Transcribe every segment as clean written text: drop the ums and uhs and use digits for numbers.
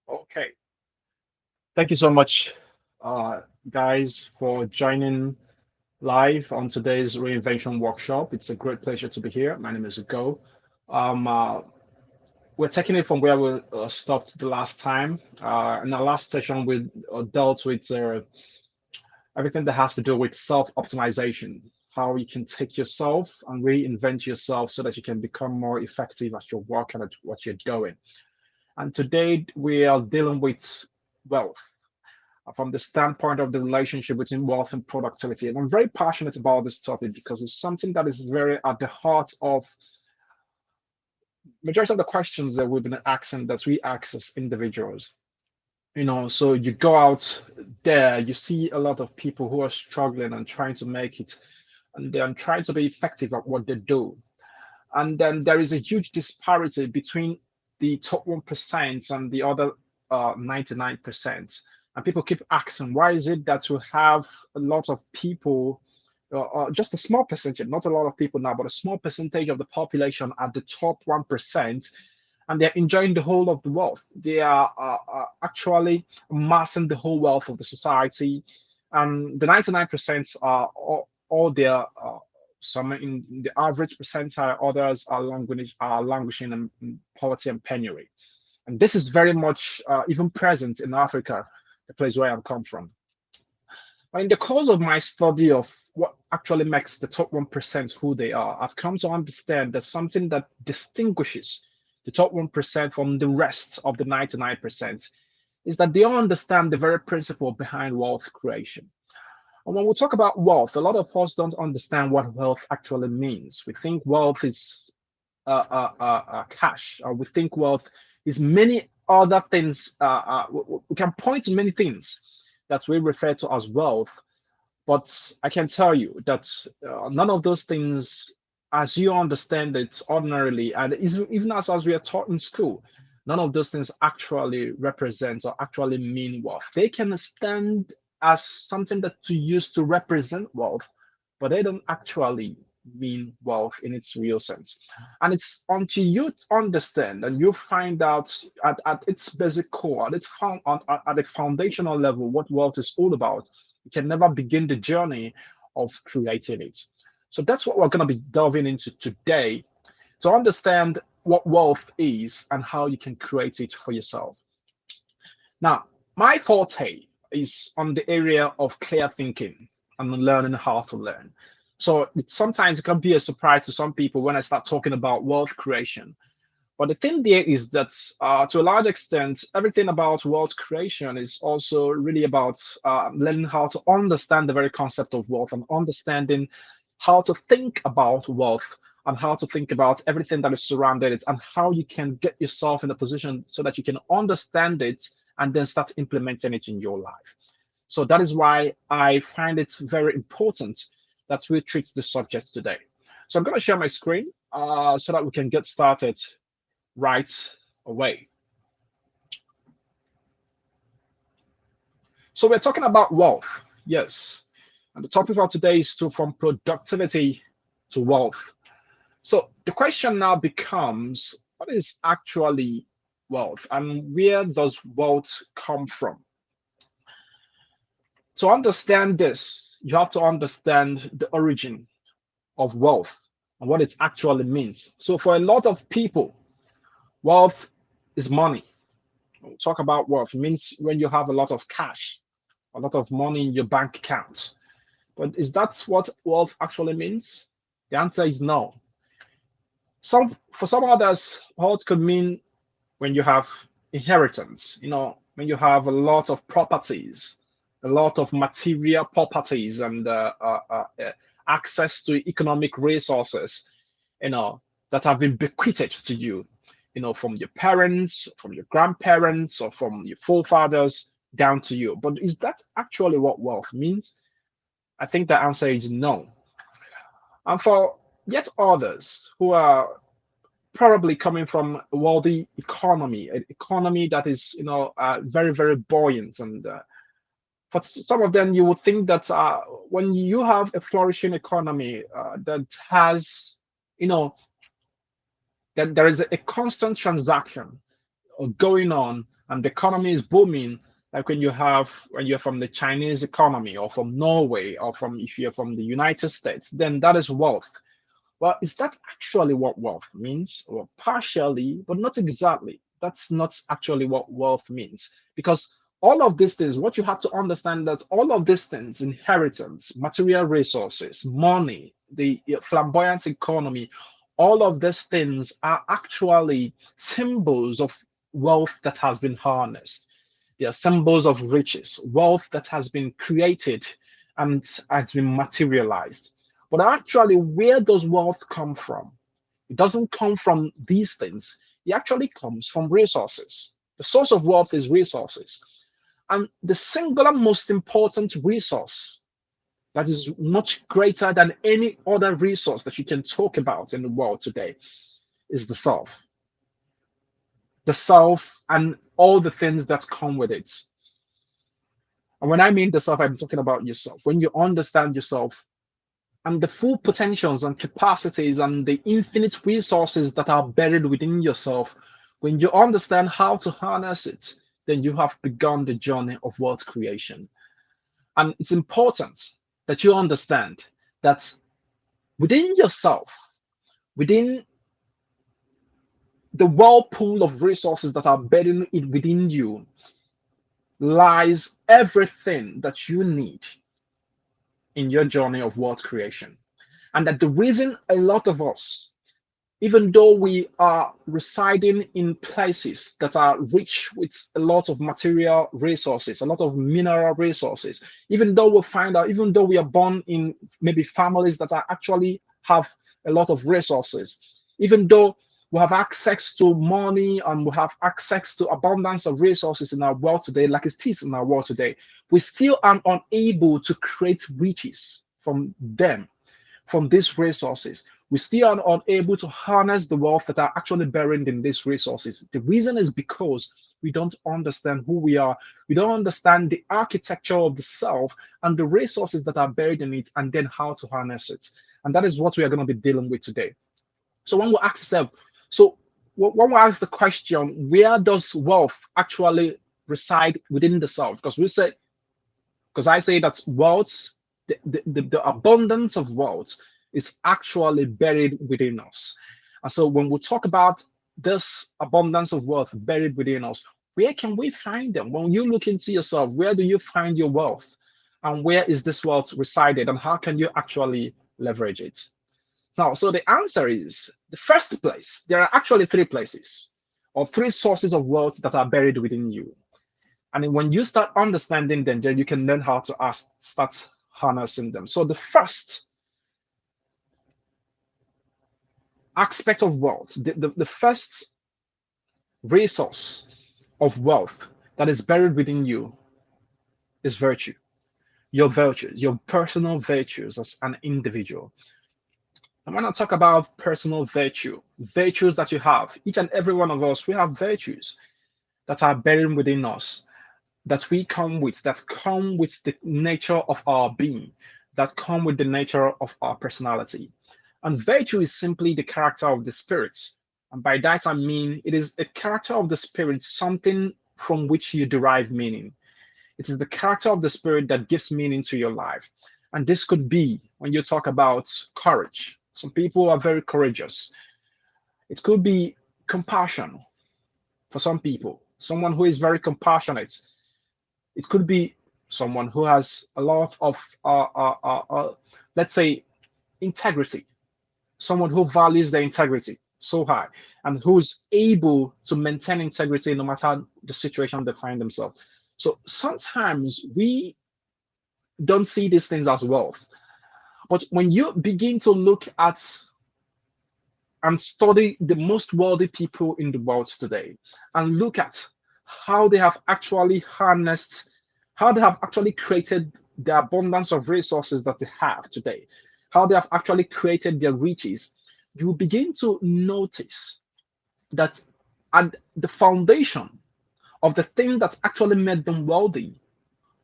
Okay. Thank you so much, uh, guys, for joining live on today's Reinvention workshop. It's a great pleasure to be here. My name is Ugo. Um, uh, we're taking it from where we stopped the last time. In our last session, we dealt with everything that has to do with self-optimization, how you can take yourself and reinvent yourself so that you can become more effective at your work and at what you're doing. And today we are dealing with wealth from the standpoint of the relationship between wealth and productivity. And I'm very passionate about this topic because it's something that is very at the heart of majority of the questions that we've been asking that we ask as individuals. So you go out there, you see a lot of people who are struggling and trying to make it, and they're trying to be effective at what they do. And then there is a huge disparity between the top 1% and the other 99%. And people keep asking, why is it that we have a lot of people, just a small percentage, not a lot of people now, but a small percentage of the population at the top 1%, and they're enjoying the whole of the wealth. They are actually amassing the whole wealth of the society. And the 99% are all their some in the average percentile, others are languishing in poverty and penury. And this is very much even present in Africa, the place where I come from. But in the course of my study of what actually makes the top 1% who they are, I've come to understand that something that distinguishes the top 1% from the rest of the 99% is that they all understand the very principle behind wealth creation. And when we talk about wealth, a lot of us don't understand what wealth actually means. We think wealth is cash, or we think wealth is many other things. We can point to many things that we refer to as wealth, but I can tell you that none of those things, as you understand it ordinarily, and even as we are taught in school, none of those things actually represent or actually mean wealth. They can stand as something that to use to represent wealth, but they don't actually mean wealth in its real sense. And it's until you understand and you find out at its basic core, at its at the foundational level, what wealth is all about, you can never begin the journey of creating it. So that's what we're going to be delving into today to understand what wealth is and how you can create it for yourself. Now, my forte is on the area of clear thinking and learning how to learn. So sometimes it can be a surprise to some people when I start talking about wealth creation. But the thing there is that, to a large extent, everything about wealth creation is also really about learning how to understand the very concept of wealth and understanding how to think about wealth and how to think about everything that is surrounded it and how you can get yourself in a position so that you can understand it and then start implementing it in your life. So that is why I find it very important that we treat the subject today. So I'm going to share my screen so that we can get started right away. So we're talking about wealth, yes. And the topic for today is to from productivity to wealth. So the question now becomes, what is actually wealth and where does wealth come from? To understand this, you have to understand the origin of wealth and what it actually means. So for a lot of people, wealth is money. When we talk about wealth, it means when you have a lot of cash, a lot of money in your bank account. But is that what wealth actually means? The answer is no. For some others, wealth could mean when you have inheritance, when you have a lot of properties, a lot of material properties and access to economic resources, that have been bequeathed to you, from your parents, from your grandparents, or from your forefathers down to you. But is that actually what wealth means? I think the answer is no. And for yet others who are probably coming from a wealthy economy, an economy that is, very, very buoyant. And for some of them, you would think that when you have a flourishing economy that has, that there is a constant transaction going on and the economy is booming, like when you're from the Chinese economy or from Norway or from if you're from the United States, then that is wealth. Well, is that actually what wealth means? Well, partially, but not exactly. That's not actually what wealth means. Because all of these things, what you have to understand that all of these things, inheritance, material resources, money, the flamboyant economy, all of these things are actually symbols of wealth that has been harnessed. They are symbols of riches, wealth that has been created and has been materialized. But actually, where does wealth come from? It doesn't come from these things. It actually comes from resources. The source of wealth is resources. And the singular most important resource that is much greater than any other resource that you can talk about in the world today is the self. The self and all the things that come with it. And when I mean the self, I'm talking about yourself. When you understand yourself, and the full potentials and capacities and the infinite resources that are buried within yourself, when you understand how to harness it, then you have begun the journey of wealth creation. And it's important that you understand that within yourself, within the whirlpool of resources that are buried within you, lies everything that you need in your journey of wealth creation. And that the reason a lot of us, even though we are residing in places that are rich with a lot of material resources, a lot of mineral resources, even though we find out, even though we are born in maybe families that are actually have a lot of resources, even though we have access to money and we have access to abundance of resources in our world today, like it is in our world today, we still are unable to create riches from them, from these resources. We still are unable to harness the wealth that are actually buried in these resources. The reason is because we don't understand who we are. We don't understand the architecture of the self and the resources that are buried in it, and then how to harness it. And that is what we are going to be dealing with today. So when we ask ourselves, so when we ask the question, where does wealth actually reside within the self? Because I say that wealth, the abundance of wealth is actually buried within us. And so when we talk about this abundance of wealth buried within us, where can we find them? When you look into yourself, where do you find your wealth? And where is this wealth resided? And how can you actually leverage it? Now, so the answer is the first place. There are actually three places or three sources of wealth that are buried within you. And when you start understanding them, then you can learn how to start harnessing them. So the first aspect of wealth, the first resource of wealth that is buried within you is virtue. Your virtues, your personal virtues as an individual. And when I talk about personal virtue, virtues that you have, each and every one of us, we have virtues that are buried within us, that we come with, that come with the nature of our being, that come with the nature of our personality. And virtue is simply the character of the spirit. And by that I mean it is the character of the spirit, something from which you derive meaning. It is the character of the spirit that gives meaning to your life. And this could be when you talk about courage. Some people are very courageous. It could be compassion for some people, someone who is very compassionate. It could be someone who has a lot of, let's say, integrity, someone who values their integrity so high and who's able to maintain integrity no matter the situation they find themselves. So sometimes we don't see these things as wealth. But when you begin to look at and study the most wealthy people in the world today and look at how they have actually harnessed, how they have actually created the abundance of resources that they have today, how they have actually created their riches, you begin to notice that at the foundation of the thing that actually made them wealthy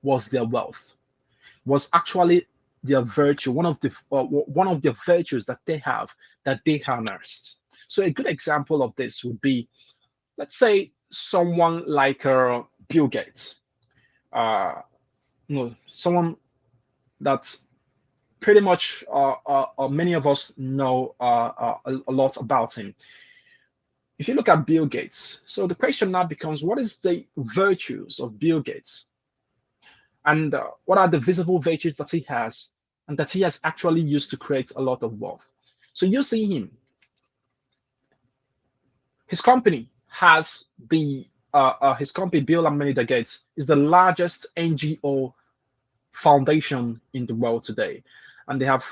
was their wealth, was actually their virtue, one of the virtues that they have that they harnessed. So a good example of this would be, let's say, someone like Bill Gates, uh, someone that pretty much many of us know a lot about him. If you look at Bill Gates, so the question now becomes, what is the virtues of Bill Gates, and what are the visible virtues that he has, and that he has actually used to create a lot of wealth? So you see him, his company has his company, Bill and Melinda Gates, is the largest NGO foundation in the world today, and they have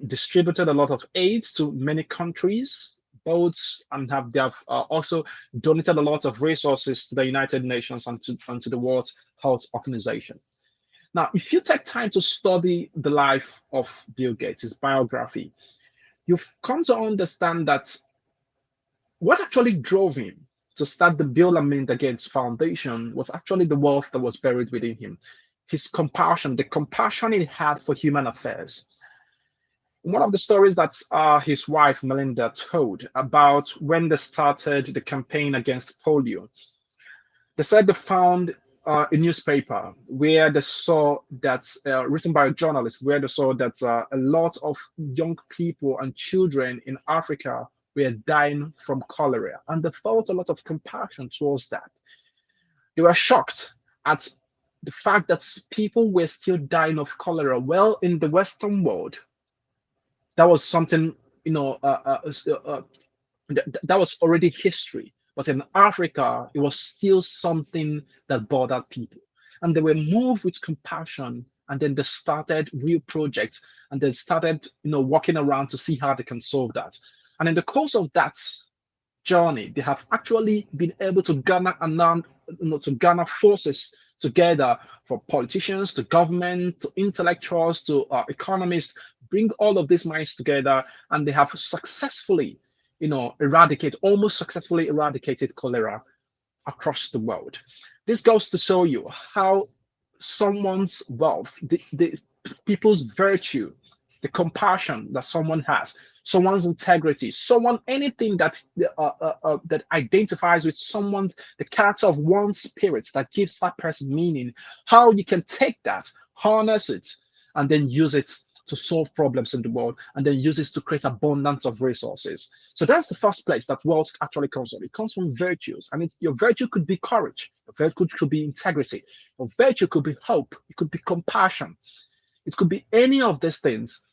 distributed a lot of aid to many countries, both, and they have also donated a lot of resources to the United Nations and to the World Health Organization. Now, if you take time to study the life of Bill Gates, his biography, you've come to understand that what actually drove him to start the Bill and Melinda Gates Foundation was actually the wealth that was buried within him, his compassion, the compassion he had for human affairs. One of the stories that his wife Melinda told about when they started the campaign against polio, they said they found a newspaper where they saw that, written by a journalist, where they saw that a lot of young people and children in Africa were dying from cholera, and they felt a lot of compassion towards that. They were shocked at the fact that people were still dying of cholera. Well, in the Western world, that was something, you know, that was already history. But in Africa, it was still something that bothered people. And they were moved with compassion. And then they started real projects, and they started, walking around to see how they can solve that. And in the course of that journey, they have actually been able to garner to garner forces together, for politicians, to government, to intellectuals, to economists, bring all of these minds together, and they have successfully, almost successfully eradicated cholera across the world. This goes to show you how someone's wealth, the people's virtue, the compassion that someone has, someone's integrity, anything that that identifies with someone, the character of one's spirit that gives that person meaning, how you can take that, harness it, and then use it to solve problems in the world, and then use it to create abundance of resources. So that's the first place that wealth actually comes from. It comes from virtues. And your virtue could be courage, your virtue could be integrity, your virtue could be hope, it could be compassion, it could be any of these things.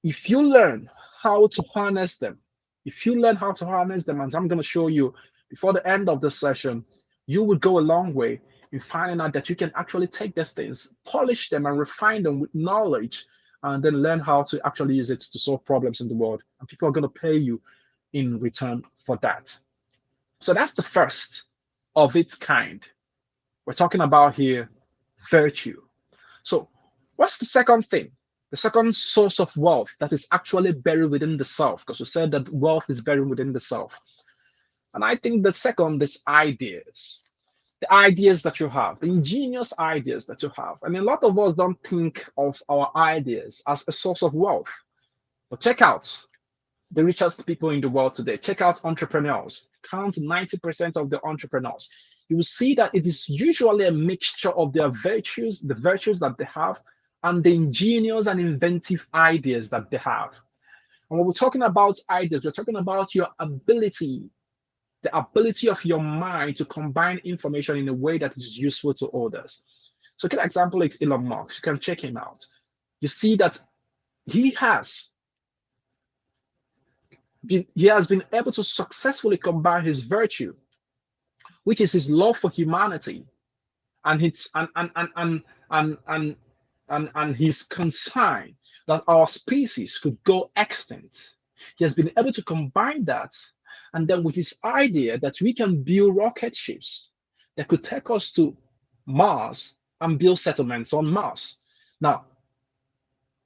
If you learn how to harness them, and I'm going to show you before the end of this session, you would go a long way in finding out that you can actually take these things, polish them, and refine them with knowledge, and then learn how to actually use it to solve problems in the world. And people are going to pay you in return for that. So that's the first of its kind. We're talking about here virtue. So what's the second thing? The second source of wealth that is actually buried within the self, because we said that wealth is buried within the self. And I think the second is ideas. The ideas that you have, the ingenious ideas that you have. And a lot of us don't think of our ideas as a source of wealth. But check out the richest people in the world today. Check out entrepreneurs. Count 90% of the entrepreneurs. You will see that it is usually a mixture of their virtues, the virtues that they have, and the ingenious and inventive ideas that they have. And when we're talking about ideas, we're talking about your ability, the ability of your mind to combine information in a way that is useful to others. So, an example is Elon Musk. You can check him out. You see that he has been able to successfully combine his virtue, which is his love for humanity, and his and his concern that our species could go extinct. He has been able to combine that, and then with his idea that we can build rocket ships that could take us to Mars and build settlements on Mars. Now,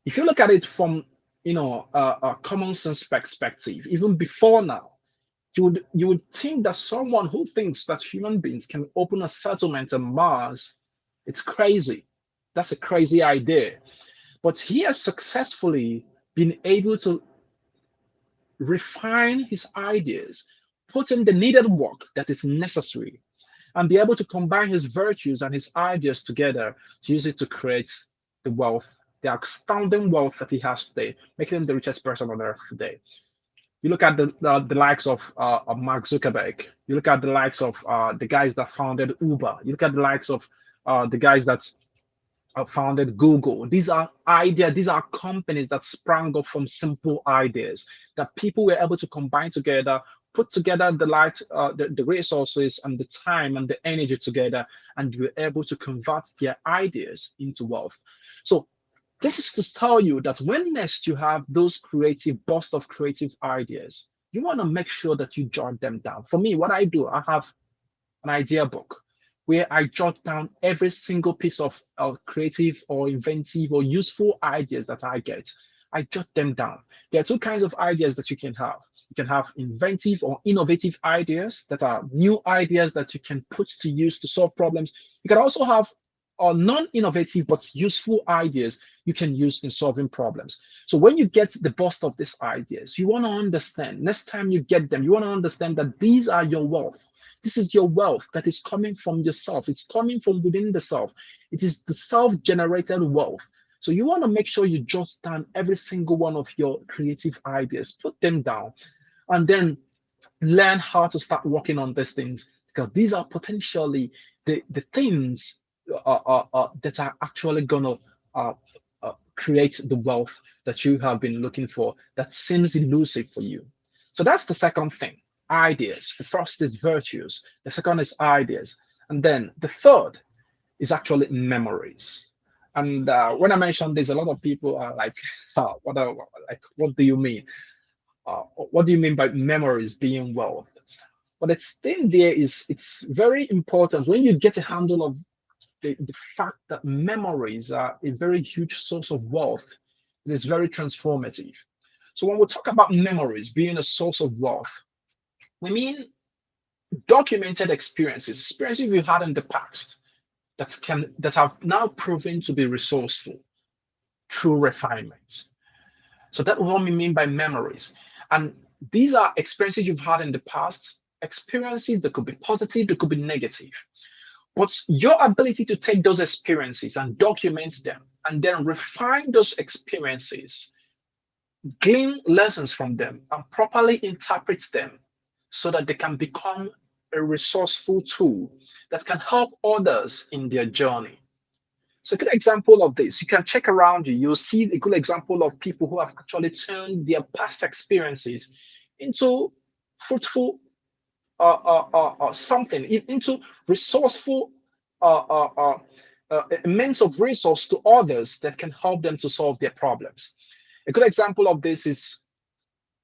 if you look at it from a common sense perspective, even before now, you would think that someone who thinks that human beings can open a settlement on Mars, it's crazy. That's a crazy idea. But he has successfully been able to refine his ideas, put in the needed work that is necessary, and be able to combine his virtues and his ideas together to use it to create the wealth, the astounding wealth that he has today, making him the richest person on earth today. You look at the likes of Mark Zuckerberg. You look at the likes of the guys that founded Uber. You look at the likes of the guys that founded Google. These are ideas, these are companies that sprang up from simple ideas that people were able to combine together, put together the resources and the time and the energy together, and were able to convert their ideas into wealth. So this is to tell you that when next you have those creative burst of creative ideas, you want to make sure that you jot them down. For me, what I do, I have an idea book where I jot down every single piece of creative or inventive or useful ideas that I get. I jot them down. There are two kinds of ideas that you can have. You can have inventive or innovative ideas that are new ideas that you can put to use to solve problems. You can also have non-innovative but useful ideas you can use in solving problems. So when you get the burst of these ideas, you want to understand, next time you get them, you want to understand that these are your wealth. This is your wealth that is coming from yourself. It's coming from within the self. It is the self-generated wealth. So you want to make sure you jot down every single one of your creative ideas, put them down, and then learn how to start working on these things, because these are potentially the things that are actually going to create the wealth that you have been looking for that seems elusive for you. So that's the second thing, ideas. The first is virtues, the second is ideas. And then the third is actually memories. And when I mention this, a lot of people are like, what do you mean? What do you mean by memories being wealth? But the thing there is, it's very important when you get a handle of the fact that memories are a very huge source of wealth. It is very transformative. So when we talk about memories being a source of wealth, we mean documented experiences we've had in the past that have now proven to be resourceful through refinement. So that's what we mean by memories. And these are experiences you've had in the past, experiences that could be positive, they could be negative. But your ability to take those experiences and document them and then refine those experiences, glean lessons from them, and properly interpret them so that they can become a resourceful tool that can help others in their journey. So, a good example of this, you can check around you, you'll see a good example of people who have actually turned their past experiences into fruitful something, into resourceful means of resource to others that can help them to solve their problems. A good example of this is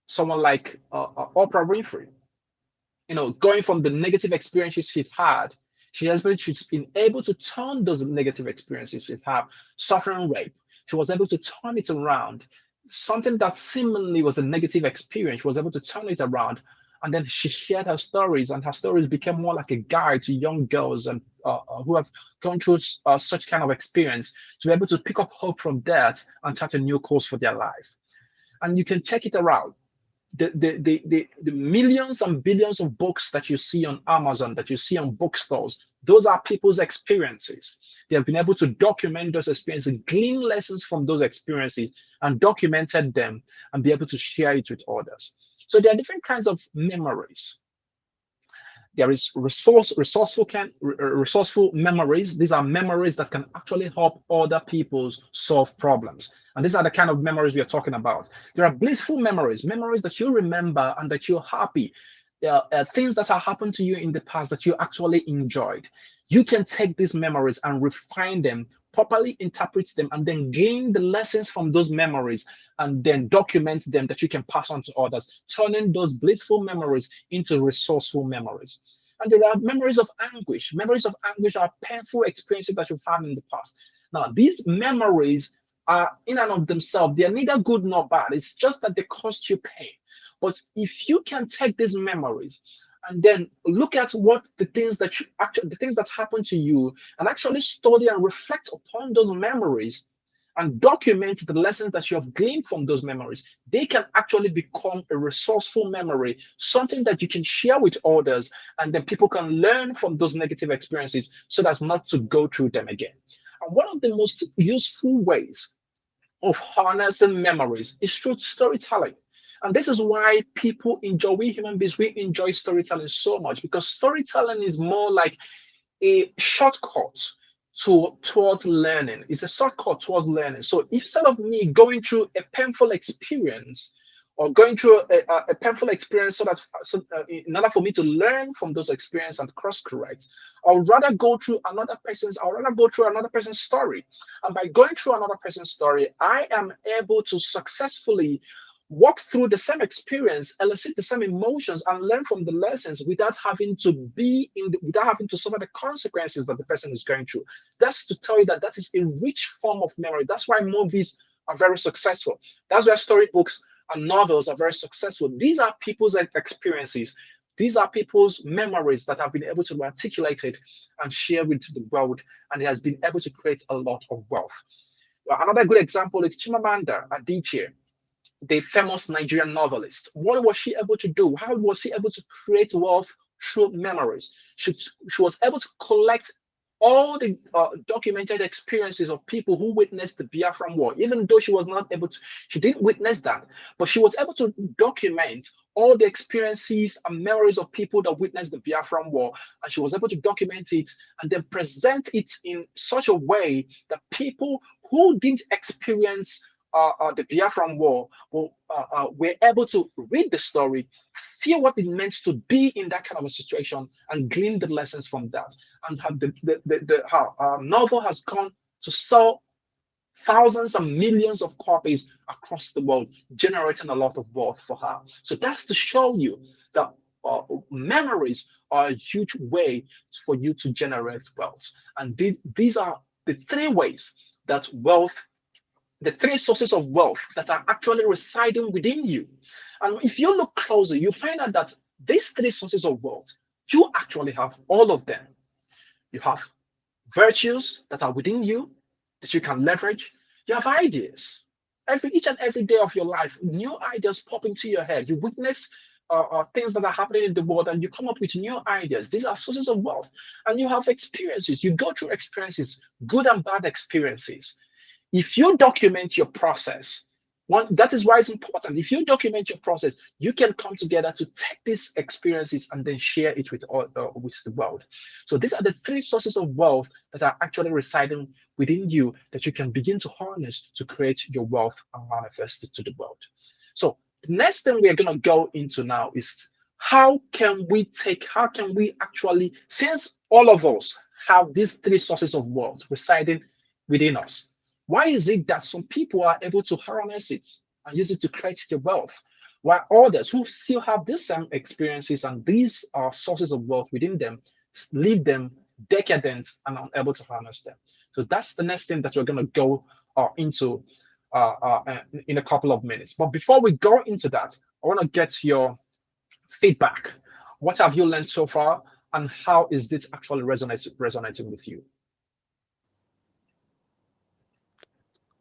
someone like Oprah Winfrey. Going from the negative experiences she's had, she's been able to turn those negative experiences she's had, suffering rape. She was able to turn it around. Something that seemingly was a negative experience, she was able to turn it around. And then she shared her stories, and her stories became more like a guide to young girls and who have gone through such kind of experience to be able to pick up hope from that and chart a new course for their life. And you can check it around the millions and billions of books that you see on Amazon, that you see on bookstores, those are people's experiences. They have been able to document those experiences, glean lessons from those experiences, and documented them and be able to share it with others. So there are different kinds of memories. There is resourceful memories. These are memories that can actually help other people solve problems. And these are the kind of memories we are talking about. There are blissful memories, memories that you remember and that you're happy. There are things that have happened to you in the past that you actually enjoyed. You can take these memories and refine them, properly interpret them, and then gain the lessons from those memories and then document them that you can pass on to others, turning those blissful memories into resourceful memories. And there are memories of anguish. Memories of anguish are painful experiences that you've had in the past. Now, these memories are in and of themselves, they are neither good nor bad. It's just that they cost you pain. But if you can take these memories and then look at what the things that happen to you and actually study and reflect upon those memories and document the lessons that you have gleaned from those memories, they can actually become a resourceful memory, something that you can share with others, and then people can learn from those negative experiences so that's not to go through them again. And one of the most useful ways of harnessing memories is through storytelling. And this is why people enjoy, we human beings, we enjoy storytelling so much, because storytelling is more like a shortcut towards learning. It's a shortcut towards learning. So instead of me going through a painful experience or going through a painful experience in order for me to learn from those experiences and cross correct, I'll rather go through another person's story. And by going through another person's story, I am able to successfully walk through the same experience, elicit the same emotions, and learn from the lessons without having to without having to suffer the consequences that the person is going through. That's to tell you that that is a rich form of memory. That's why movies are very successful. That's why storybooks and novels are very successful. These are people's experiences. These are people's memories that have been able to articulate it and share with the world, and it has been able to create a lot of wealth. Another good example is Chimamanda Adichie, the famous Nigerian novelist. What was she able to do? How was she able to create wealth through memories? She was able to collect all the documented experiences of people who witnessed the Biafran War, even though she was not able to, she didn't witness that, but she was able to document all the experiences and memories of people that witnessed the Biafran War, and she was able to document it and then present it in such a way that people who didn't experience the Biafran War were able to read the story, feel what it meant to be in that kind of a situation, and glean the lessons from that. And have her novel has gone to sell thousands and millions of copies across the world, generating a lot of wealth for her. So that's to show you that memories are a huge way for you to generate wealth. And these are the three ways that the three sources of wealth that are actually residing within you. And if you look closer, you find out that these three sources of wealth, you actually have all of them. You have virtues that are within you that you can leverage. You have ideas. Each and every day of your life, new ideas pop into your head. You witness things that are happening in the world and you come up with new ideas. These are sources of wealth. And you have experiences. You go through experiences, good and bad experiences. If you document your process, that is why it's important. If you document your process, you can come together to take these experiences and then share it with the world. So these are the three sources of wealth that are actually residing within you that you can begin to harness to create your wealth and manifest it to the world. So the next thing we are going to go into now is how can we actually, since all of us have these three sources of wealth residing within us, why is it that some people are able to harness it and use it to create their wealth, while others who still have these same experiences and these are sources of wealth within them leave them decadent and unable to harness them? So that's the next thing that we're going to go into in a couple of minutes. But before we go into that, I want to get your feedback. What have you learned so far, and how is this actually resonating with you?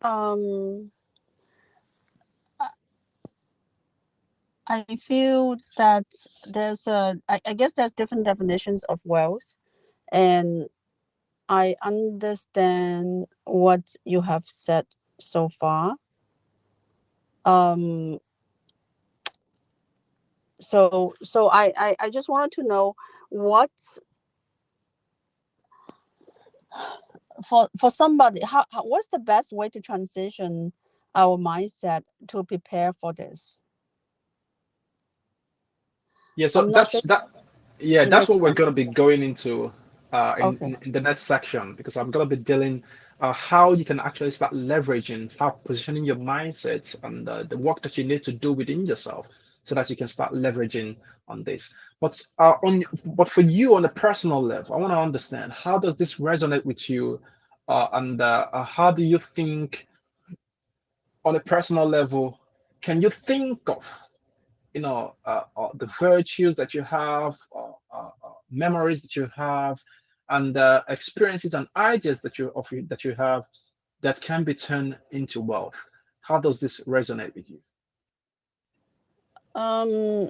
Um, I feel that I guess there's different definitions of wealth, and I understand what you have said so far. Um, so I just wanted to know what for somebody what's the best way to transition our mindset to prepare for this. Yeah, so I'm not sure yeah, it that's makes what we're sense. going to be going into Okay. in the next section, because I'm going to be dealing how you can actually start leveraging, start positioning your mindset and the work that you need to do within yourself so that you can start leveraging on this. But for you on a personal level, I want to understand, how does this resonate with you, and how do you think on a personal level? Can you think of the virtues that you have, memories that you have, and experiences and ideas that you have that can be turned into wealth. How does this resonate with you? Um,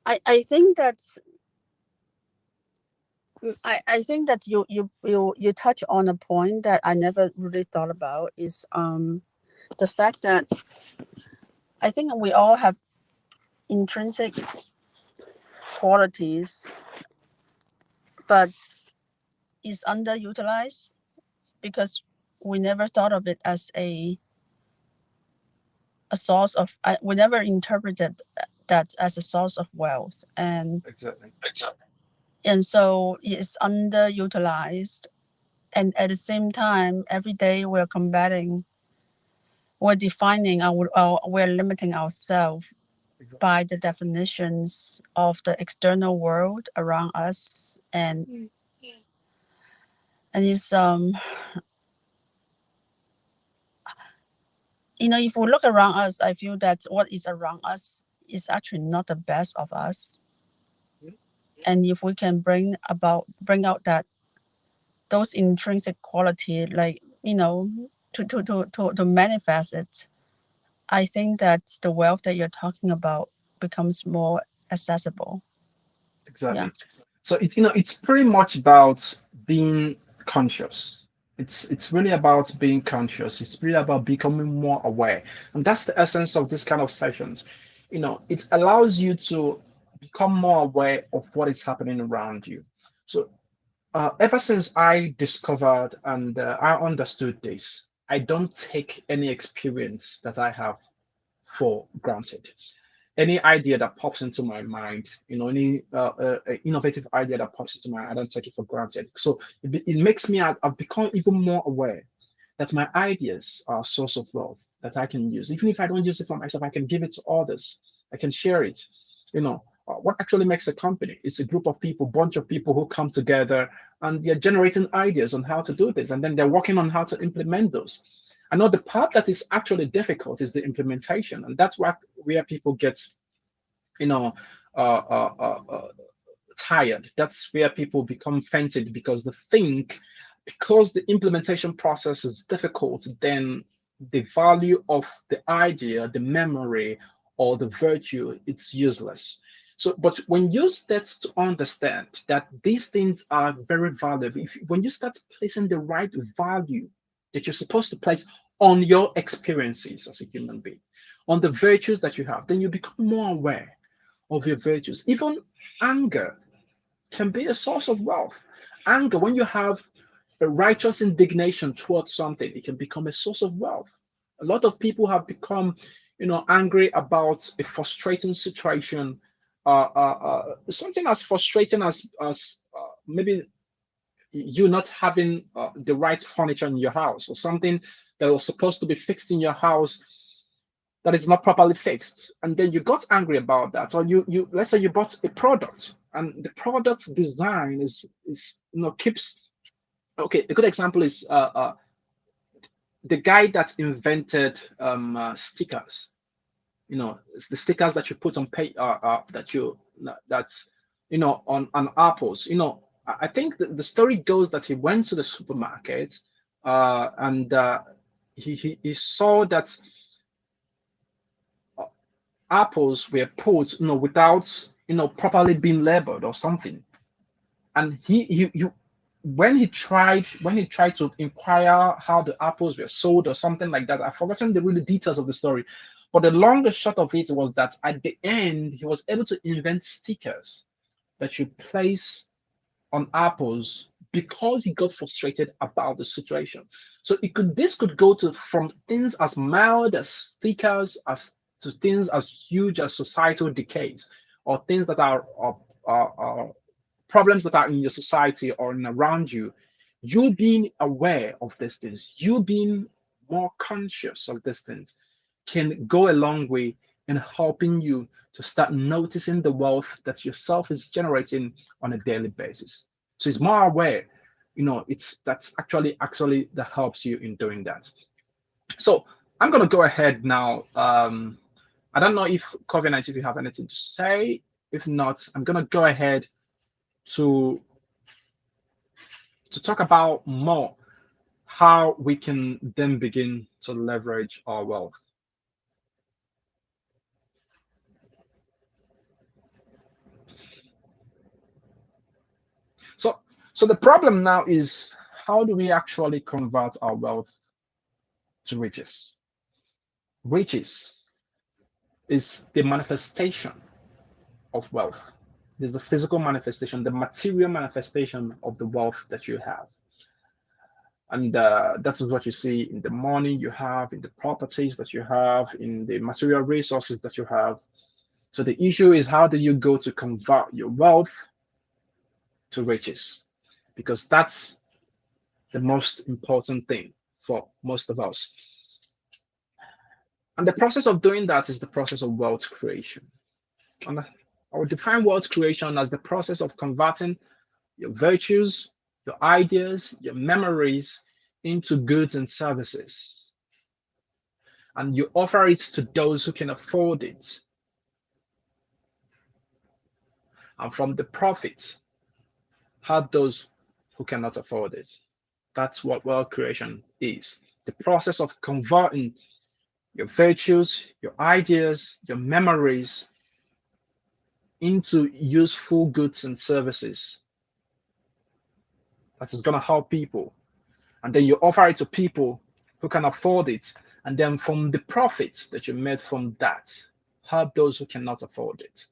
I think that's I think that you touch on a point that I never really thought about is the fact that I think we all have intrinsic qualities, but is underutilized because we never thought of it as a source of we never interpreted that as a source of wealth, Exactly. and so it's underutilized, and at the same time every day we're combating, we're defining we're limiting ourselves Exactly. by the definitions of the external world around us, and it's if we look around us, I feel that what is around us is actually not the best of us, and if we can bring out that those intrinsic quality, like to manifest it, I think that the wealth that you're talking about becomes more accessible. Yeah. Exactly. So it's pretty much about being conscious. It's really about being conscious. It's really about becoming more aware. And that's the essence of this kind of sessions. It allows you to become more aware of what is happening around you. So ever since I discovered and I understood this, I don't take any experience that I have for granted. Any idea that pops into my mind, any innovative idea that pops into my mind, I don't take it for granted. So it makes me, I've become even more aware that my ideas are a source of wealth that I can use. Even if I don't use it for myself, I can give it to others. I can share it. What actually makes a company? It's a group of people, bunch of people who come together and they're generating ideas on how to do this, and then they're working on how to implement those. I know the part that is actually difficult is the implementation, and that's where people get, you know, uh, uh, uh, uh, tired. That's where people become fainted because they think because the implementation process is difficult, then the value of the idea, the memory, or the virtue, it's useless. So, but when you start to understand that these things are very valuable, when you start placing the right value that you're supposed to place on your experiences as a human being, on the virtues that you have, then you become more aware of your virtues. Even anger can be a source of wealth. Anger, when you have a righteous indignation towards something, it can become a source of wealth. A lot of people have become, angry about a frustrating situation, something as frustrating as maybe you not having the right furniture in your house, or something that was supposed to be fixed in your house that is not properly fixed, and then you got angry about that, or you let's say you bought a product and the product design is keeps. Okay, a good example is the guy that invented stickers. It's the stickers that you put on pay that's on apples. I think the story goes that he went to the supermarket, and he saw that apples were put without properly being labeled or something, and he when he tried to inquire how the apples were sold or something like that. I've forgotten the really details of the story, but the long and short of it was that at the end he was able to invent stickers that you place on apples because he got frustrated about the situation. So this could go to from things as mild as stickers as to things as huge as societal decays, or things that are problems that are in your society or in around you. You being aware of these things, you being more conscious of these things, can go a long way in helping you to start noticing the wealth that yourself is generating on a daily basis. So it's more aware, it's that's actually that helps you in doing that. So I'm gonna go ahead now. I don't know if Covenant, if you have anything to say. If not, I'm gonna go ahead to to talk about more how we can then begin to leverage our wealth. So, so the problem now is, how do we actually convert our wealth to riches? Riches is the manifestation of wealth. There's the physical manifestation, the material manifestation of the wealth that you have. And that is what you see in the money you have, in the properties that you have, in the material resources that you have. So the issue is, how do you go to convert your wealth to riches? Because that's the most important thing for most of us. And the process of doing that is the process of wealth creation. And I would define wealth creation as the process of converting your virtues, your ideas, your memories into goods and services. And you offer it to those who can afford it. And from the profits, help those who cannot afford it. That's what wealth creation is. The process of converting your virtues, your ideas, your memories into useful goods and services that is going to help people. And then you offer it to people who can afford it. And then from the profits that you made from that, help those who cannot afford it.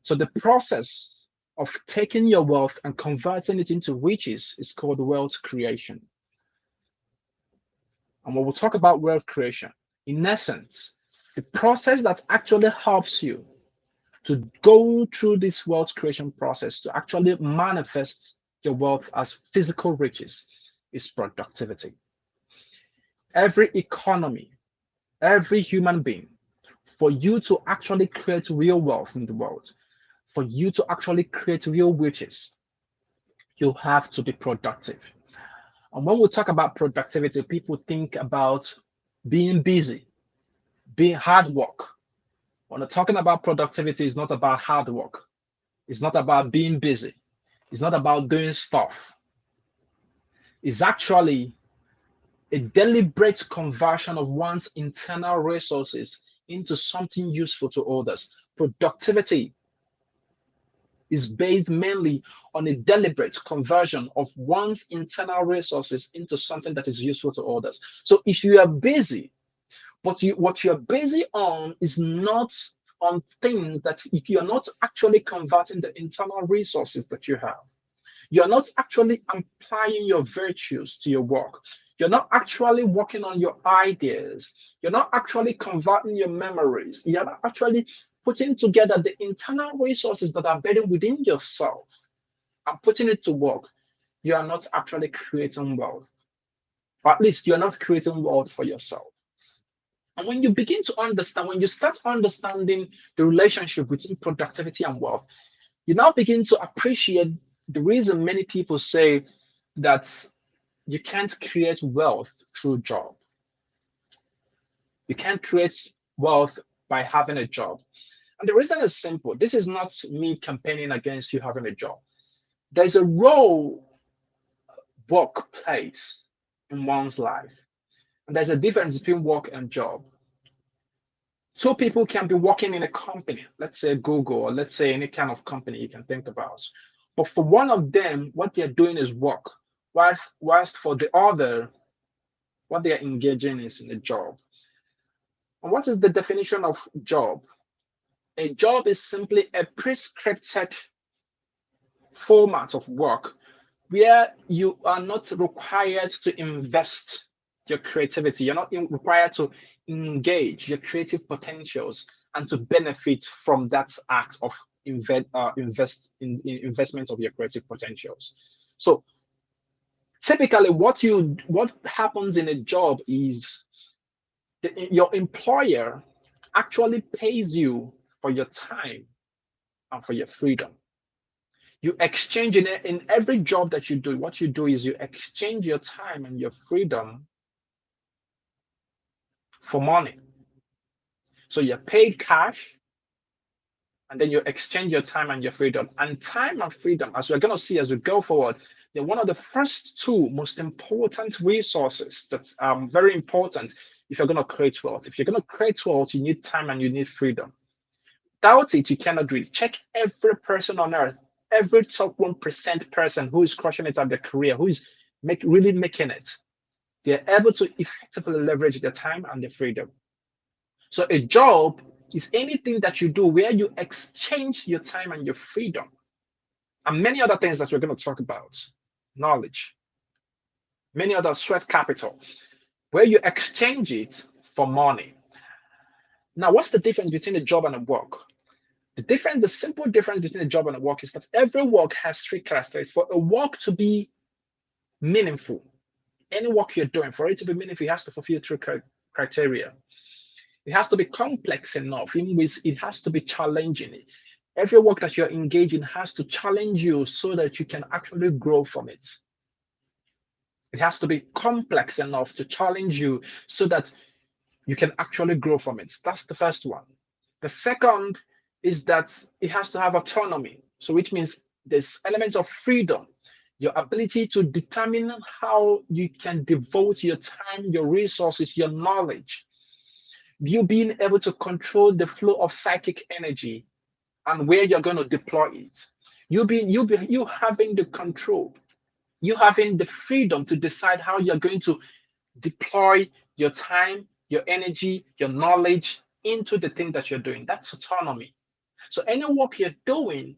So the process of taking your wealth and converting it into riches is called wealth creation. And when we talk about wealth creation, in essence, the process that actually helps you to go through this wealth creation process to actually manifest your wealth as physical riches is productivity. Every economy, every human being, for you to actually create real wealth in the world, for you to actually create real riches, you have to be productive. And when we talk about productivity, people think about being busy, being hard work. When we're talking about productivity, it's not about hard work. It's not about being busy. It's not about doing stuff. It's actually a deliberate conversion of one's internal resources into something useful to others. Productivity is based mainly on a deliberate conversion of one's internal resources into something that is useful to others. So if you are busy, but what you're busy on is not on things that you're not actually converting the internal resources that you have. You're not actually applying your virtues to your work. You're not actually working on your ideas. You're not actually converting your memories. You're not actually putting together the internal resources that are buried within yourself and putting it to work. You are not actually creating wealth. Or at least you're not creating wealth for yourself. And when you begin to understand, when you start understanding the relationship between productivity and wealth, you now begin to appreciate the reason many people say that you can't create wealth through job. You can't create wealth by having a job. And the reason is simple. This is not me campaigning against you having a job. There's a role work plays in one's life. And there's a difference between work and job. Two people can be working in a company, let's say Google, or let's say any kind of company you can think about. But for one of them, what they're doing is work, whilst for the other, what they're engaging is in a job. And what is the definition of job? A job is simply a prescripted format of work where you are not required to invest your creativity. You're not required to engage your creative potentials and to benefit from that act of investment of your creative potentials. So typically, what happens in a job is your employer actually pays you for your time and for your freedom. You exchange in every job that you do. What you do is you exchange your time and your freedom for money. So you're paid cash, and then you exchange your time and your freedom. And time and freedom, as we're going to see as we go forward, They're one of the first two most important resources that's very important if you're going to create wealth. If you're going to create wealth, you need time and you need freedom. Without it, you cannot do it. Check every person on earth, every top 1% person who is crushing it at their career, who is really making it. They're able to effectively leverage their time and their freedom. So a job is anything that you do where you exchange your time and your freedom and many other things that we're going to talk about, knowledge, many other sweat capital, where you exchange it for money. Now, what's the difference between a job and a work? The simple difference between a job and a work is that every work has three characteristics. For a work to be meaningful, any work you're doing, for it to be meaningful, it has to fulfill three criteria. It has to be complex enough, in which it has to be challenging. Every work that you're engaged in has to challenge you so that you can actually grow from it. It has to be complex enough to challenge you so that you can actually grow from it. That's the first one. The second is that it has to have autonomy. So which means there's element of freedom, your ability to determine how you can devote your time, your resources, your knowledge. You being able to control the flow of psychic energy and where you're going to deploy it. You having the control, you having the freedom to decide how you're going to deploy your time, your energy, your knowledge into the thing that you're doing. That's autonomy. So any work you're doing,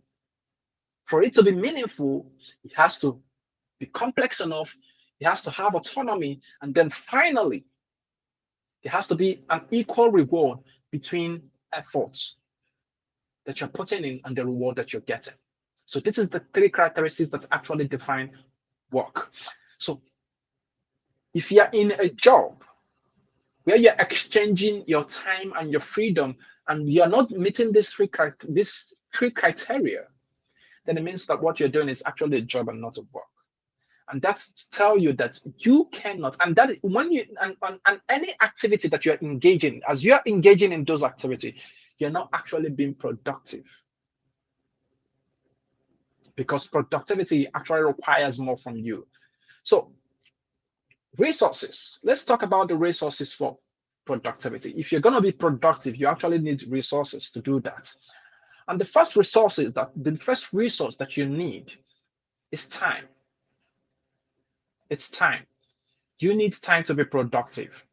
for it to be meaningful, it has to be complex enough, it has to have autonomy, and then finally, there has to be an equal reward between efforts that you're putting in and the reward that you're getting. So this is the three characteristics that actually define work. So if you're in a job where you're exchanging your time and your freedom and you're not meeting these three criteria, then it means that what you're doing is actually a job and not a work. And that's to tell you that you cannot, and that when you and any activity that you're engaging, as you're engaging in those activities, you're not actually being productive, because productivity actually requires more from you. So resources, let's talk about the resources for productivity. If you're going to be productive, you actually need resources to do that. And the first resource that you need is time. It's time. You need time to be productive.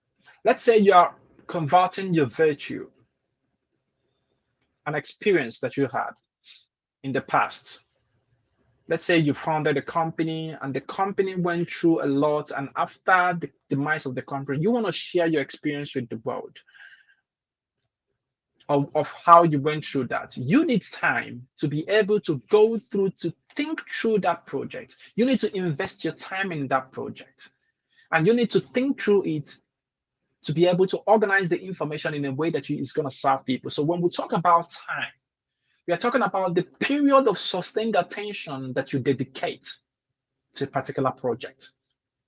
Let's say you are converting your virtue, an experience that you had in the past. Let's say you founded a company and the company went through a lot, and after the demise of the company, you want to share your experience with the world of how you went through that. You need time to be able to go through, to think through that project. You need to invest your time in that project, and you need to think through it to be able to organize the information in a way that is going to serve people. So when we talk about time, we are talking about the period of sustained attention that you dedicate to a particular project.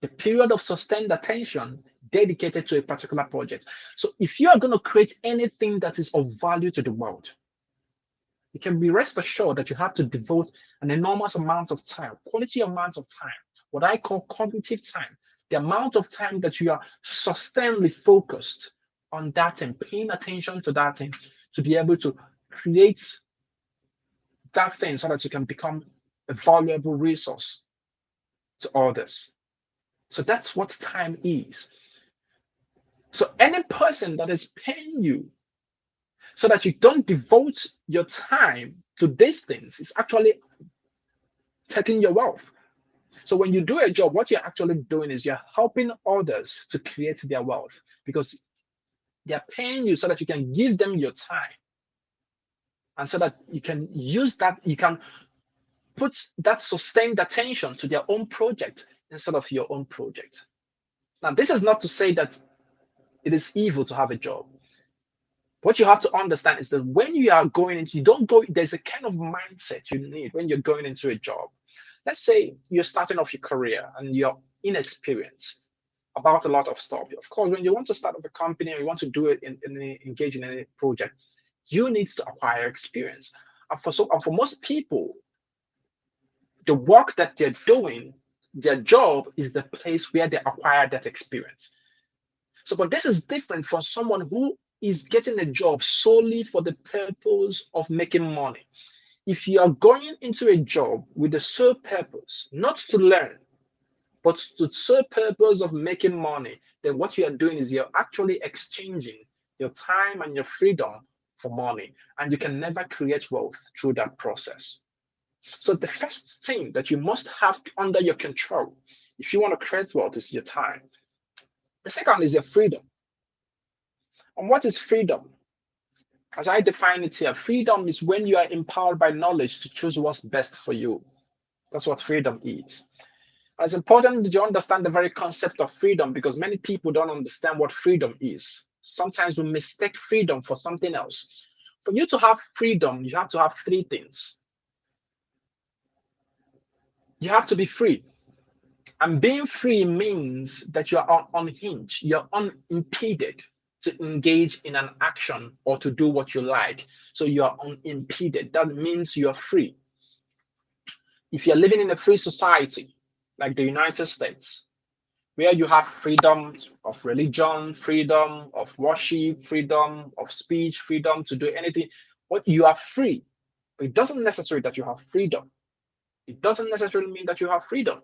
The period of sustained attention dedicated to a particular project. So if you are going to create anything that is of value to the world, you can be rest assured that you have to devote an enormous amount of time, quality amount of time, what I call cognitive time, the amount of time that you are sustainedly focused on that and paying attention to that thing to be able to create that thing so that you can become a valuable resource to others. So that's what time is. So any person that is paying you so that you don't devote your time to these things is actually taking your wealth. So when you do a job, what you're actually doing is you're helping others to create their wealth, because they're paying you so that you can give them your time, and so that you can use that, you can put that sustained attention to their own project instead of your own project. Now, this is not to say that it is evil to have a job. What you have to understand is that when you are going into, you don't go, there's a kind of mindset you need when you're going into a job. Let's say you're starting off your career and you're inexperienced about a lot of stuff. Of course, when you want to start up a company or you want to do it engage in any project, you need to acquire experience. And for most people, the work that they're doing Their job is the place where they acquire that experience. So, but this is different from someone who is getting a job solely for the purpose of making money. If you are going into a job with the sole purpose not to learn, but to the sole purpose of making money, then what you are doing is you're actually exchanging your time and your freedom for money. And you can never create wealth through that process. So the first thing that you must have under your control if you want to create wealth is your time. The second is your freedom. And what is freedom? As I define it here, freedom is when you are empowered by knowledge to choose what's best for you. That's what freedom is. And it's important that you understand the very concept of freedom because many people don't understand what freedom is. Sometimes we mistake freedom for something else. For you to have freedom, you have to have three things. You have to be free. And being free means that you are unhinged, you're unimpeded to engage in an action or to do what you like. So you are unimpeded. That means you're free. If you're living in a free society like the United States, where you have freedom of religion, freedom of worship, freedom of speech, freedom to do anything, what you are free. But it doesn't necessarily that you have freedom. It doesn't necessarily mean that you have freedom.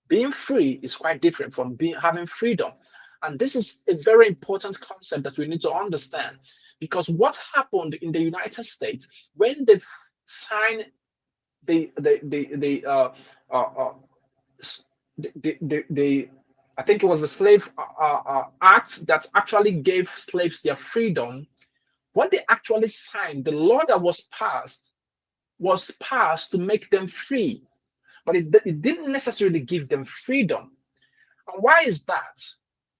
Being free is quite different from having freedom. And this is a very important concept that we need to understand because what happened in the United States when they signed the uh, uh, the I think it was the Slave Act that actually gave slaves their freedom. What they actually signed, the law that was passed to make them free, but it didn't necessarily give them freedom. And why is that?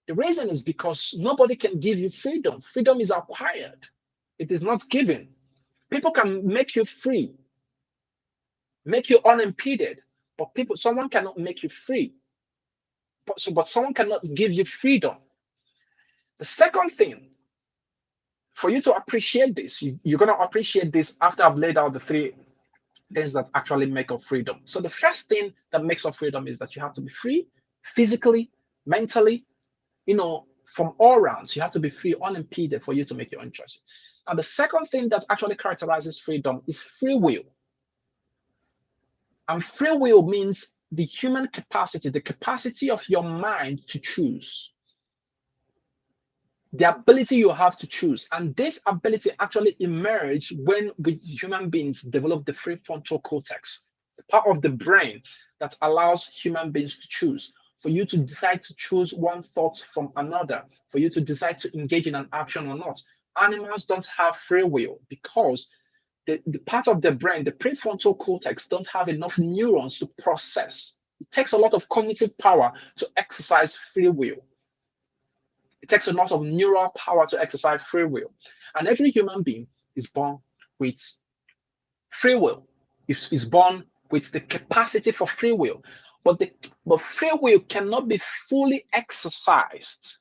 The reason is because nobody can give you freedom. Freedom is acquired, it is not given. People can make you free, make you unimpeded, but someone cannot make you free. But someone cannot give you freedom. The second thing, for you to appreciate this, you're going to appreciate this after I've laid out the three things that actually make up freedom. So the first thing that makes up freedom is that you have to be free physically, mentally, from all rounds. You have to be free, unimpeded for you to make your own choices. Now, the second thing that actually characterizes freedom is free will. And free will means the human capacity, the capacity of your mind to choose, the ability you have to choose. And this ability actually emerged when human beings develop the prefrontal cortex, the part of the brain that allows human beings to choose. For you to decide to choose one thought from another, for you to decide to engage in an action or not. Animals don't have free will because the part of the brain, the prefrontal cortex, don't have enough neurons to process. It takes a lot of cognitive power to exercise free will. It takes a lot of neural power to exercise free will. And every human being is born with free will, is born with the capacity for free will. But free will cannot be fully exercised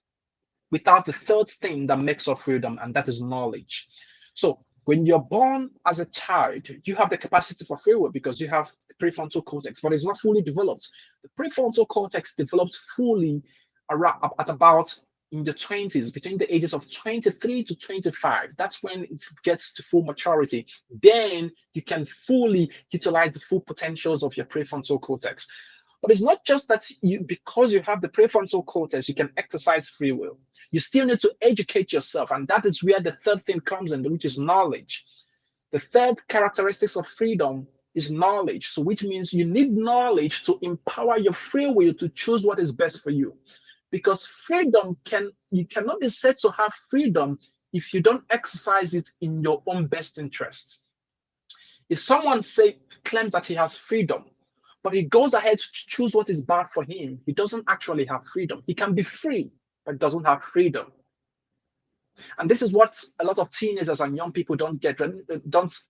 without the third thing that makes up freedom, and that is knowledge. So when you're born as a child, you have the capacity for free will because you have the prefrontal cortex, but it's not fully developed. The prefrontal cortex developed fully at about in the 20s, between the ages of 23 to 25. That's when it gets to full maturity. Then you can fully utilize the full potentials of your prefrontal cortex. But it's not just that because you have the prefrontal cortex, you can exercise free will. You still need to educate yourself. And that is where the third thing comes in, which is knowledge. The third characteristics of freedom is knowledge. So which means you need knowledge to empower your free will to choose what is best for you. Because you cannot be said to have freedom if you don't exercise it in your own best interest. If someone claims that he has freedom, but he goes ahead to choose what is bad for him, he doesn't actually have freedom. He can be free, but doesn't have freedom. And this is what a lot of teenagers and young people don't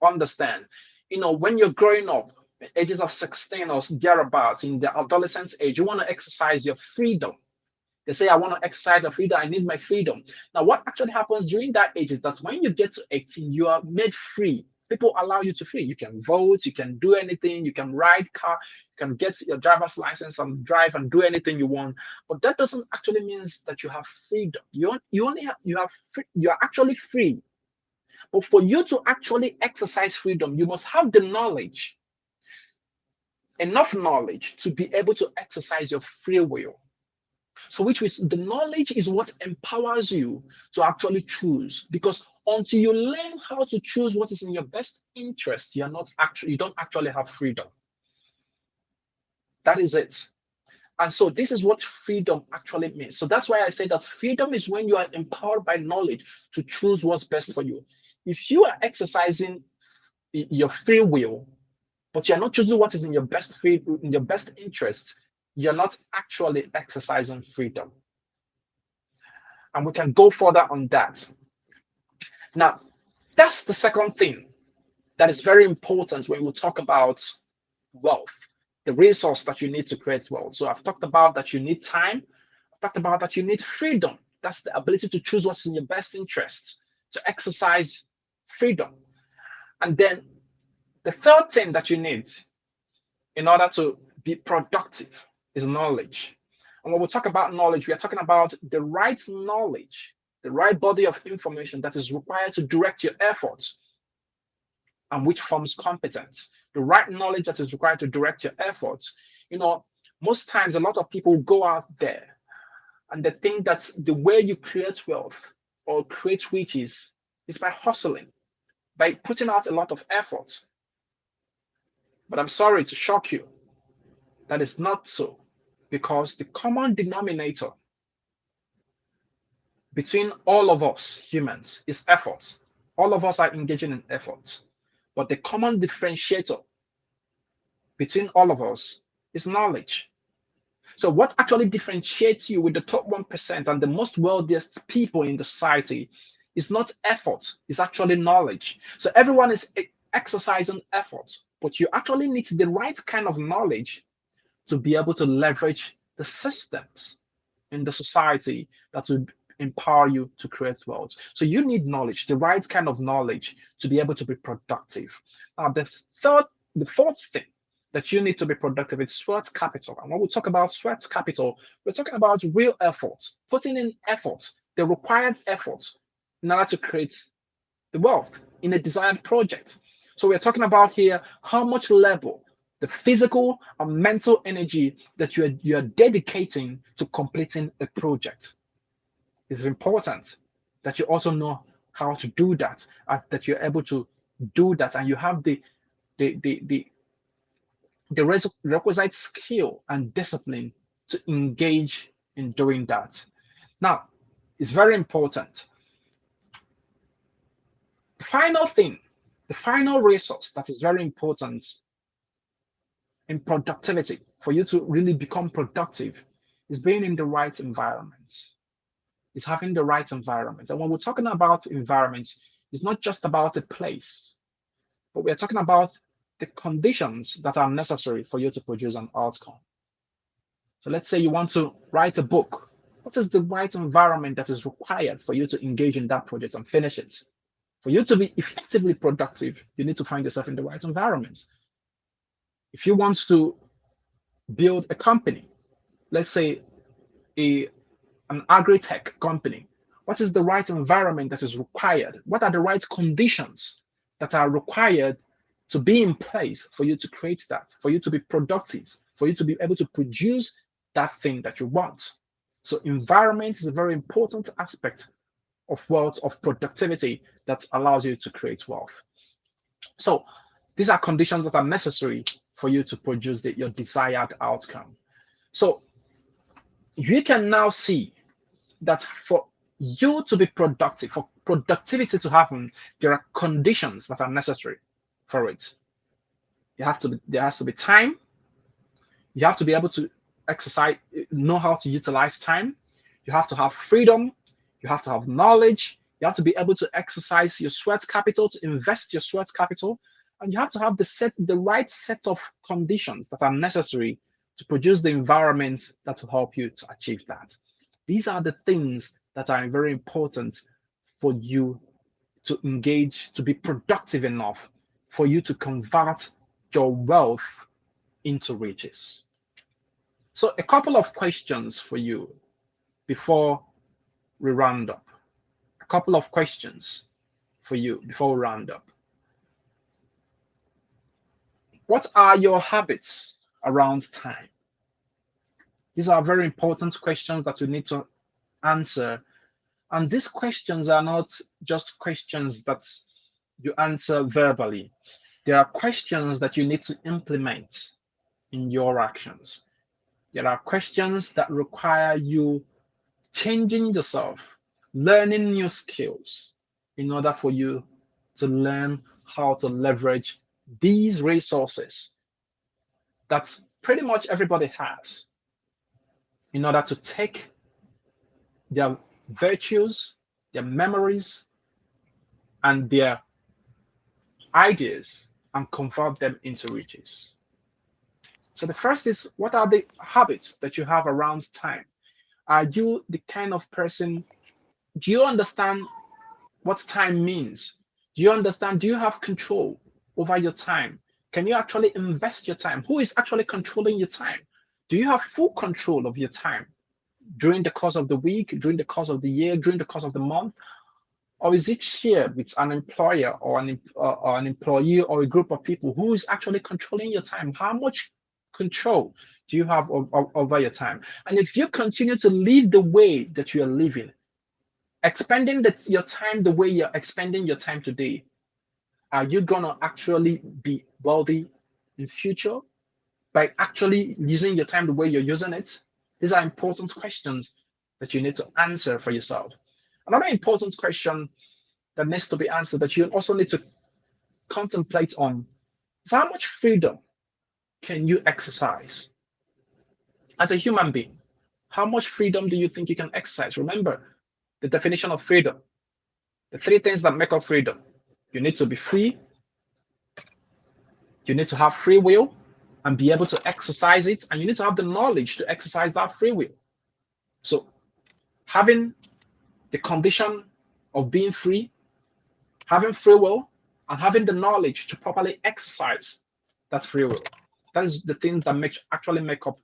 understand. When you're growing up, ages of 16 or thereabouts, in the adolescent age, you want to exercise your freedom. They say, I want to exercise my freedom. I need my freedom. Now, what actually happens during that age is that when you get to 18, you are made free People allow you to free. You can vote, you can do anything, you can ride car, you can get your driver's license and drive and do anything you want. But that doesn't actually means that you have freedom. You only have you have you are actually free. But for you to actually exercise freedom, you must have the knowledge, enough knowledge to be able to exercise your free will. So, which means the knowledge is what empowers you to actually choose. Because until you learn how to choose what is in your best interest, you don't actually have freedom. That is it. And so this is what freedom actually means. So that's why I say that freedom is when you are empowered by knowledge to choose what's best for you. If you are exercising your free will, but you're not choosing what is in your best interest, you're not actually exercising freedom. And we can go further on that. Now, that's the second thing that is very important when we talk about wealth, the resource that you need to create wealth. So I've talked about that you need time. I've talked about that you need freedom. That's the ability to choose what's in your best interest, to exercise freedom. And then the third thing that you need in order to be productive is knowledge. And when we talk about knowledge, we are talking about the right knowledge, the right body of information that is required to direct your efforts and which forms competence. The right knowledge that is required to direct your efforts. You know, most times a lot of people go out there and they think that the way you create wealth or create riches is by hustling, by putting out a lot of effort. But I'm sorry to shock you, that is not so, because the common denominator between all of us humans is effort. All of us are engaging in effort. But the common differentiator between all of us is knowledge. So, what actually differentiates you with the top 1% and the most wealthiest people in the society is not effort, it's actually knowledge. So, everyone is exercising effort, but you actually need the right kind of knowledge to be able to leverage the systems in the society that will empower you to create wealth. So you need knowledge, the right kind of knowledge to be able to be productive. Now, the fourth thing that you need to be productive is sweat capital. And when we talk about sweat capital, we're talking about real effort, putting in effort, the required effort in order to create the wealth in a desired project. So we're talking about here how much level, the physical and mental energy that you are dedicating to completing a project. It's important that you also know how to do that, and that you're able to do that, and you have the the the, the requisite skill and discipline to engage in doing that. Now, it's very important. The final thing, the final resource that is very important in productivity for you to really become productive is being in the right environment, is having the right environment. And when we're talking about environment, it's not just about a place, but we're talking about the conditions that are necessary for you to produce an outcome. So let's say you want to write a book. What is the right environment that is required for you to engage in that project and finish it? For you to be effectively productive, you need to find yourself in the right environment. If you want to build a company, let's say a an agri-tech company, what is the right environment that is required? What are the right conditions that are required to be in place for you to create that, for you to be productive, for you to be able to produce that thing that you want? So environment is a very important aspect of wealth, of productivity, that allows you to create wealth. So these are conditions that are necessary for you to produce your desired outcome. So you can now see that for you to be productive, for productivity to happen, there are conditions that are necessary for it. There has to be time. You have to be able to exercise, know how to utilize time. You have to have freedom. You have to have knowledge. You have to be able to exercise your sweat capital, to invest your sweat capital, and you have to have the right set of conditions that are necessary to produce the environment that will help you to achieve that. These are the things that are very important for you to engage, to be productive enough for you to convert your wealth into riches. So, a couple of questions for you before we round up. A couple of questions for you before we round up. What are your habits around time? These are very important questions that you need to answer. And these questions are not just questions that you answer verbally. There are questions that you need to implement in your actions. There are questions that require you changing yourself, learning new skills in order for you to learn how to leverage these resources that pretty much everybody has in order to take their virtues, their memories, and their ideas and convert them into riches. So the first is, what are the habits that you have around time? Are you the kind of person, do you understand what time means? Do you understand? Do you have control over your time? Can you actually invest your time? Who is actually controlling your time? Do you have full control of your time during the course of the week, during the course of the year, during the course of the month? Or is it shared with an employer or an employee or a group of people? Who is actually controlling your time? How much control do you have over your time? And if you continue to live the way that you are living, expending your time the way you're expending your time today, are you gonna actually be wealthy in future by actually using your time the way you're using it? These are important questions that you need to answer for yourself. Another important question that needs to be answered, that you also need to contemplate on, is how much freedom can you exercise as a human being? How much freedom do you think you can exercise? Remember the definition of freedom, the three things that make up freedom. You need to be free, you need to have free will and be able to exercise it, and you need to have the knowledge to exercise that free will. So having the condition of being free, having free will, and having the knowledge to properly exercise that free will. That is the thing that actually make up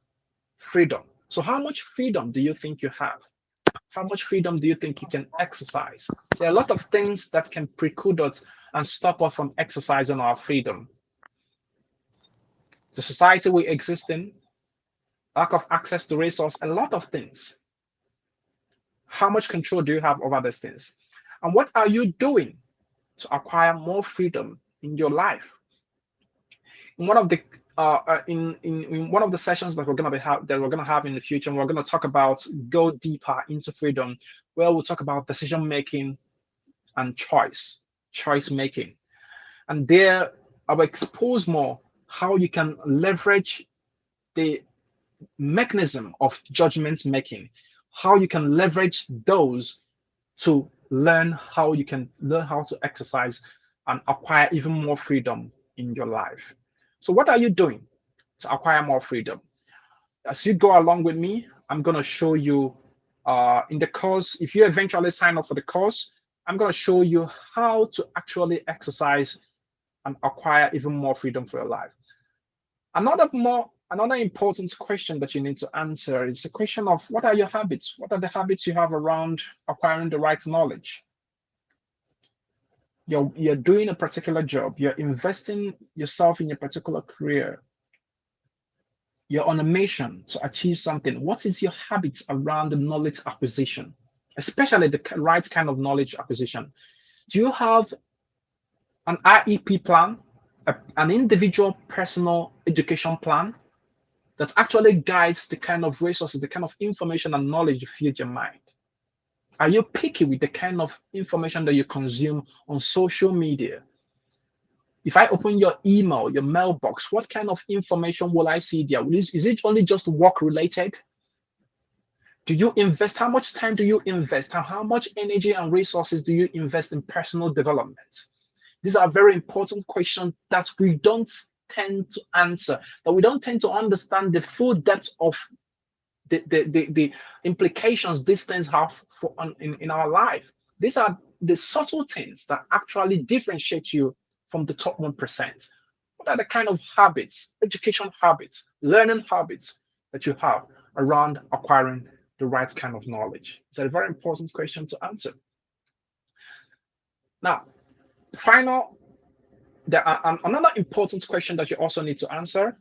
freedom. So how much freedom do you think you have? How much freedom do you think you can exercise? There are a lot of things that can preclude us and stop us from exercising our freedom. The society we exist in, lack of access to resource, a lot of things. How much control do you have over these things? And what are you doing to acquire more freedom in your life? In one of the in one of the sessions that we're going to have in the future, and we're going to talk about, go deeper into freedom, where we'll talk about decision making and choice making, and there I will expose more how you can leverage the mechanism of judgment making, how you can leverage those to learn how to exercise and acquire even more freedom in your life. So what are you doing to acquire more freedom? As you go along with me, I'm going to show you in the course. If you eventually sign up for the course, I'm going to show you how to actually exercise and acquire even more freedom for your life. Another important question that you need to answer is the question of, what are your habits? What are the habits you have around acquiring the right knowledge? You're doing a particular job, you're investing yourself in a particular career, you're on a mission to achieve something. What is your habits around the knowledge acquisition, especially the right kind of knowledge acquisition? Do you have an IEP plan, an individual personal education plan that actually guides the kind of resources, the kind of information and knowledge you feed your mind? Are you picky with the kind of information that you consume on social media? If I open your email, your mailbox, what kind of information will I see there? Is it only just work related? Do you invest? How much time do you invest? How much energy and resources do you invest in personal development? These are very important questions that we don't tend to answer, that we don't tend to understand the full depth of the implications these things have in our life. These are the subtle things that actually differentiate you from the top 1%? What are the kind of habits, education habits, learning habits that you have around acquiring the right kind of knowledge? It's a very important question to answer. Now, final, another important question that you also need to answer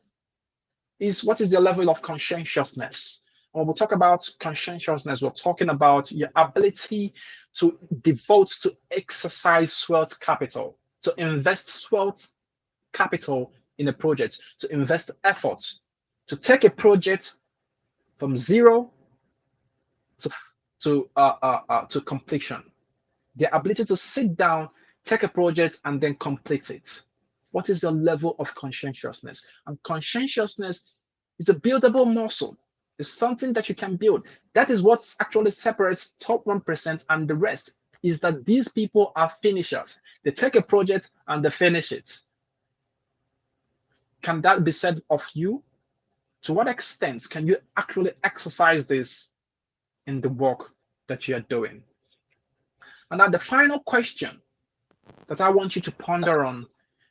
is, what is your level of conscientiousness? When we talk about conscientiousness, we're talking about your ability to devote, to exercise wealth capital, to invest wealth capital in a project, to invest effort, to take a project from zero to to completion. The ability to sit down, take a project, and then complete it. What is your level of conscientiousness? And conscientiousness is a buildable muscle. It's something that you can build. That is what actually separates top 1% and the rest, is that these people are finishers. They take a project and they finish it. Can that be said of you? To what extent can you actually exercise this in the work that you are doing? And now the final question that I want you to ponder on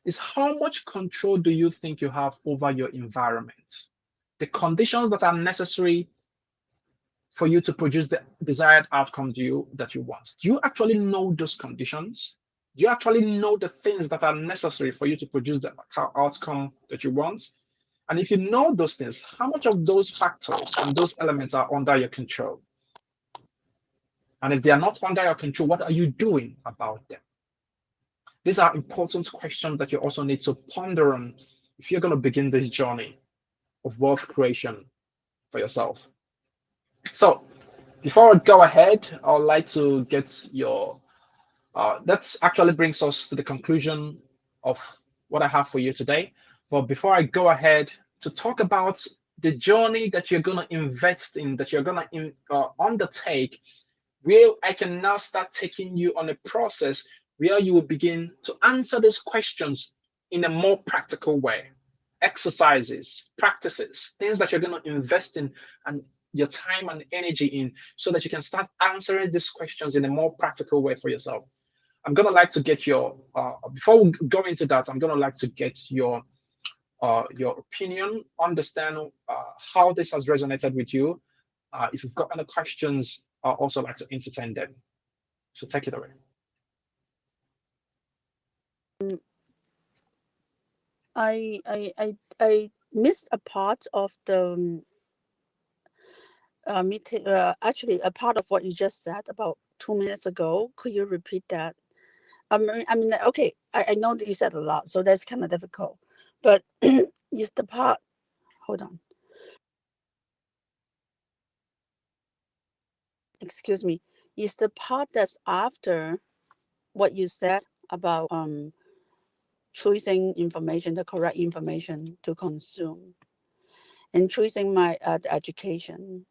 is, how much control do you think you have over your environment? The conditions that are necessary for you to produce the desired outcome that you want. Do you actually know those conditions? Do you actually know the things that are necessary for you to produce the outcome that you want? And if you know those things, how much of those factors and those elements are under your control? And if they are not under your control, what are you doing about them? These are important questions that you also need to ponder on if you're going to begin this journey of wealth creation for yourself. So before I go ahead, I would like to get your, that actually brings us to the conclusion of what I have for you today. But before I go ahead to talk about the journey that you're going to invest in, that you're going to undertake, where I can now start taking you on a process where you will begin to answer these questions in a more practical way. Exercises, practices, things that you're going to invest in and your time and energy in, so that you can start answering these questions in a more practical way for yourself. I'm going to like to get your, before we go into that, I'm going to like to get your opinion, understand how this has resonated with you. If you've got any questions, I'd also like to entertain them. So take it away. I missed a part of the meeting. Actually, a part of what you just said about 2 minutes ago. Could you repeat that? I mean, okay, I know that you said a lot, so that's kind of difficult. But is the part? Hold on. Excuse me. Is the part that's after what you said about choosing information, the correct information to consume, and choosing my the education,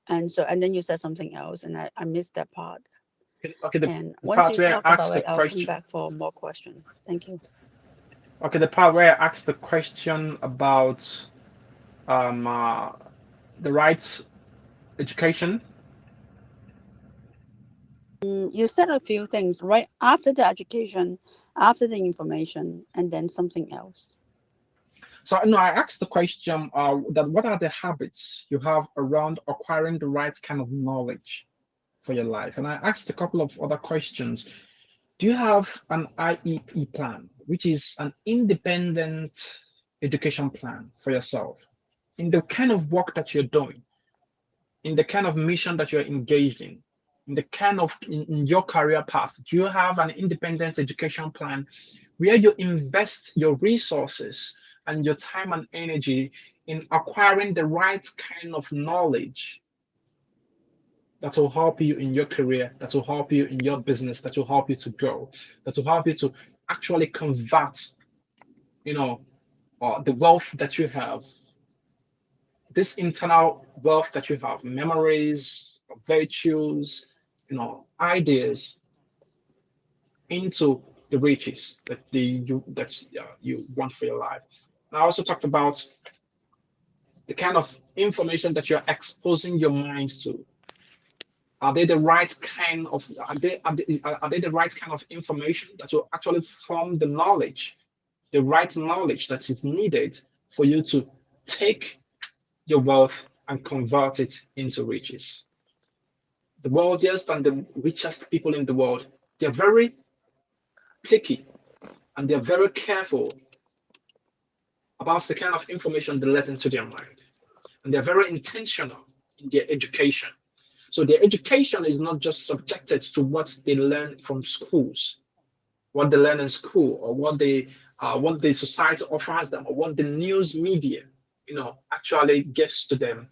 and then you said something else, and I missed that part. Okay, And the once part you where talk I asked about the it, I'll come question. back for more questions. Thank you. Okay, the part where I asked the question about the rights education. You said a few things right after the education, after the information, and then something else. So no, I asked the question that what are the habits you have around acquiring the right kind of knowledge for your life? And I asked a couple of other questions. Do you have an IEP plan, which is an independent education plan for yourself, in the kind of work that you're doing, in the kind of mission that you're engaged in the kind of in your career path? Do you have an independent education plan where you invest your resources and your time and energy in acquiring the right kind of knowledge that will help you in your career, that will help you in your business, that will help you to grow, that will help you to actually convert, the wealth that you have, this internal wealth that you have, memories, virtues, ideas, into the riches you want for your life. And I also talked about the kind of information that you're exposing your mind to, Are they the right kind of are they the right kind of information that will actually form the knowledge, the right knowledge that is needed for you to take your wealth and convert it into riches? The wealthiest and the richest people in the world, they're very picky and they're very careful about the kind of information they let into their mind. And they're very intentional in their education. So their education is not just subjected to what they learn from schools, what they learn in school, or what the society offers them, or what the news media, actually gives to them.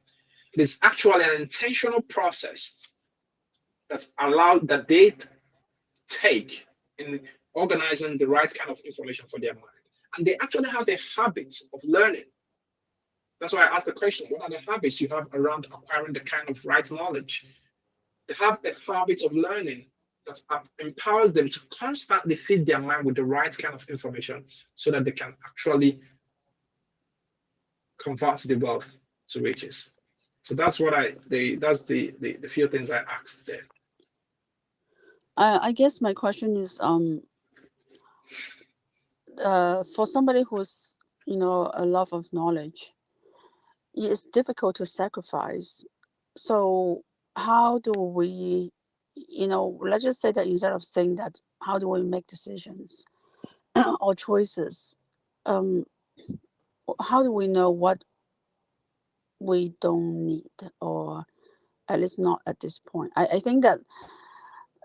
It is actually an intentional process that they take in organizing the right kind of information for their mind. And they actually have a habit of learning. That's why I asked the question, what are the habits you have around acquiring the kind of right knowledge? They have a habit of learning that empowers them to constantly feed their mind with the right kind of information so that they can actually convert the wealth to riches. So that's what that's the few things I asked there. I guess my question is for somebody who's a love of knowledge, it's difficult to sacrifice. So how do we, let's just say that instead of saying that, how do we make decisions or choices? Um, how do we know what we don't need, or at least not at this point? I think that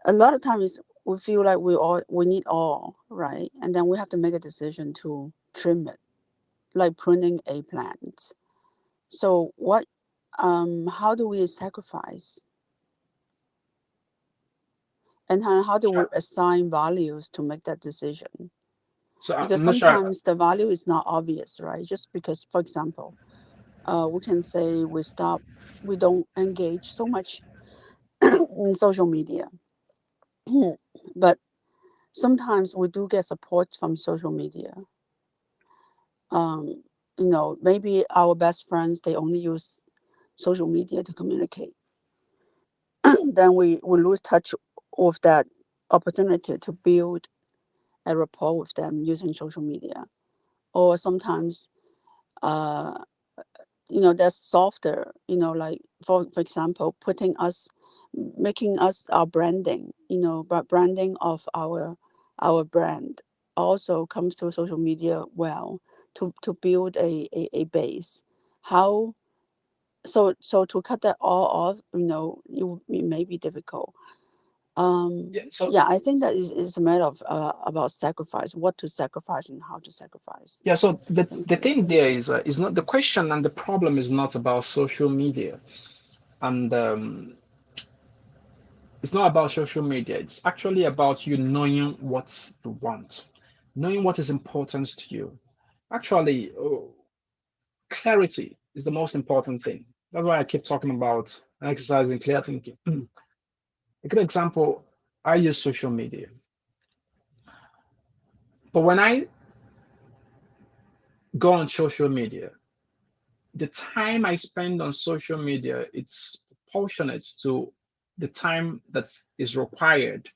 a lot of times we feel like we need all, right, and then we have to make a decision to trim it, like pruning a plant. So what how do we sacrifice, and how do we Sure. assign values to make that decision? So Because I'm not sure. sometimes the value is not obvious, right? Just because, for example, we can say we don't engage so much in social media, but sometimes we do get support from social media. um, maybe our best friends, they only use social media to communicate. Then we lose touch with that opportunity to build a rapport with them using social media. Or sometimes uh, they're softer, like for example, making us our branding, but branding of our brand also comes to social media well, to build a base. How so to cut that all off, it may be difficult. Yeah. So yeah, I think that is a matter of about sacrifice, what to sacrifice and how to sacrifice. yeah. So the thing there is not the question, and the problem is not about social media, and it's not about social media. It's actually about you knowing what you want, knowing what is important to you. Actually, clarity is the most important thing. That's why I keep talking about exercising clear thinking. A good example, I use social media, but when I go on social media, the time I spend on social media, it's proportionate to the time that is required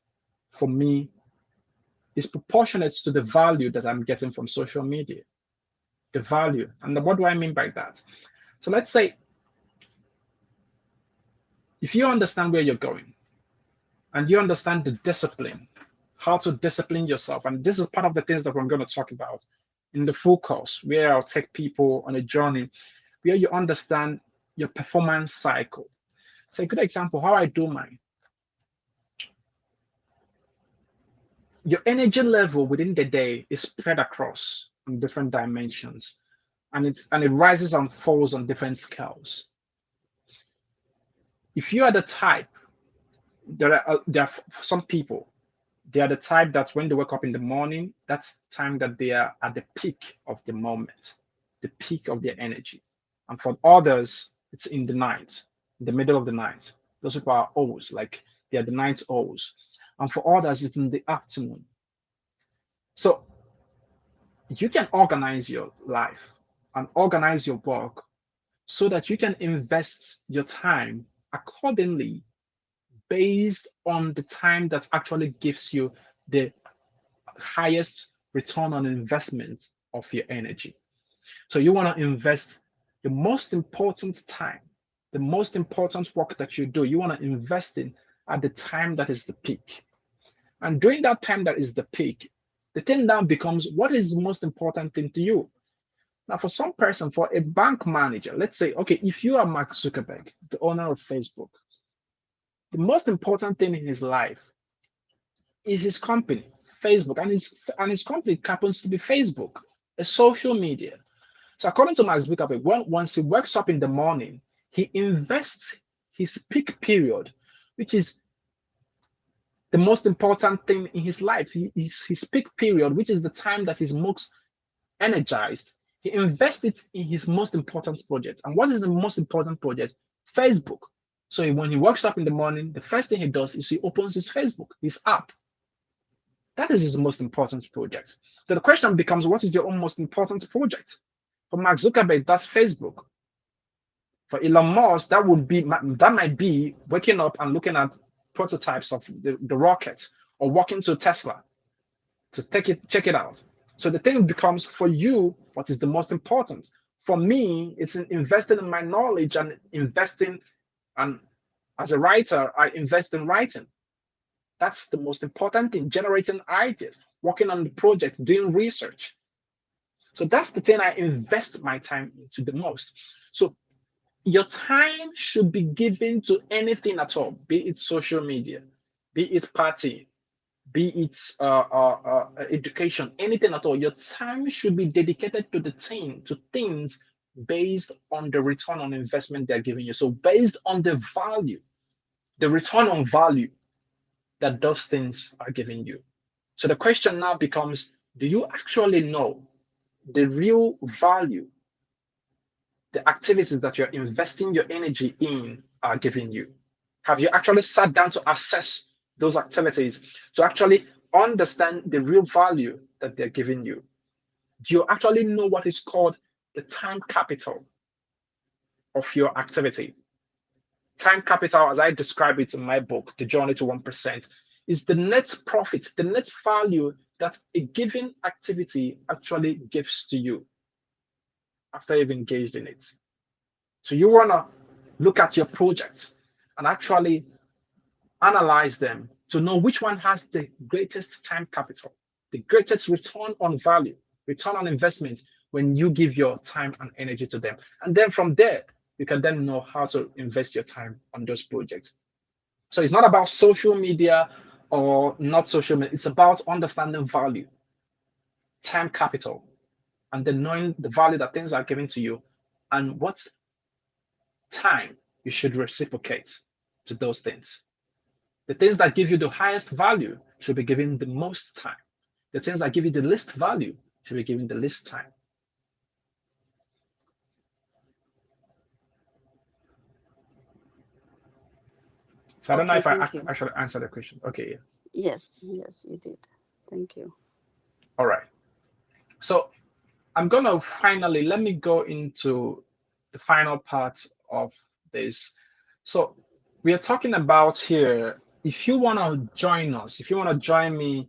for me, is proportionate to the value that I'm getting from social media. The value. And what do I mean by that? So let's say if you understand where you're going and you understand the discipline, how to discipline yourself, and this is part of the things that I'm going to talk about in the full course, where I'll take people on a journey where you understand your performance cycle. So a good example, how I do mine. Your energy level within the day is spread across on different dimensions, and it rises and falls on different scales. If you are the type, there are some people, they are the type that when they wake up in the morning, that's the time that they are at the peak of the moment, the peak of their energy. And for others, it's in the night, in the middle of the night. Those people are owls, like they are the night owls. And for others, it's in the afternoon. So you can organize your life and organize your work so that you can invest your time accordingly based on the time that actually gives you the highest return on investment of your energy. So you want to invest the most important time, the most important work that you do, you want to invest in at the time that is the peak. And during that time that is the peak, the thing now becomes what is the most important thing to you? Now, for some person, for a bank manager, let's say, okay, if you are Mark Zuckerberg, the owner of Facebook, the most important thing in his life is his company, Facebook, and his company happens to be Facebook, a social media. So according to Mark Zuckerberg, once he wakes up in the morning, he invests his peak period, which is the most important thing in his life. His peak period, which is the time that he's most energized. He invests it in his most important project. And what is the most important project? Facebook. So when he wakes up in the morning, the first thing he does is he opens his Facebook, his app. That is his most important project. So the question becomes, what is your own most important project? For Mark Zuckerberg, that's Facebook. For Elon Musk, that might be waking up and looking at prototypes of the rocket, or walking to Tesla to check it out. So the thing becomes, for you, what is the most important? For me, it's in investing in my knowledge and investing, and as a writer, I invest in writing. That's the most important thing, generating ideas, working on the project, doing research. So that's the thing I invest my time into the most. So your time should be given to anything at all, be it social media, be it party, be it education, anything at all. Your time should be dedicated to to things based on the return on investment they're giving you. So based on the value, the return on value that those things are giving you. So the question now becomes, do you actually know the real value the activities that you're investing your energy in are giving you? Have you actually sat down to assess those activities, to actually understand the real value that they're giving you? Do you actually know what is called the time capital of your activity? Time capital, as I describe it in my book, The Journey to 1%, is the net profit, the net value that a given activity actually gives to you after you've engaged in it. So you want to look at your projects and actually analyze them to know which one has the greatest time capital, the greatest return on value, return on investment when you give your time and energy to them. And then from there, you can then know how to invest your time on those projects. So it's not about social media or not social media. It's about understanding value, time capital, and then knowing the value that things are giving to you and what time you should reciprocate to those things. The things that give you the highest value should be given the most time. The things that give you the least value should be given the least time. So I don't know Okay, if I thank you. actually answered the question. Okay, yeah. Yes, you did. Thank you. All right. So I'm gonna finally let me go into the final part of this. So we are talking about here, if you want to join us, if you want to join me,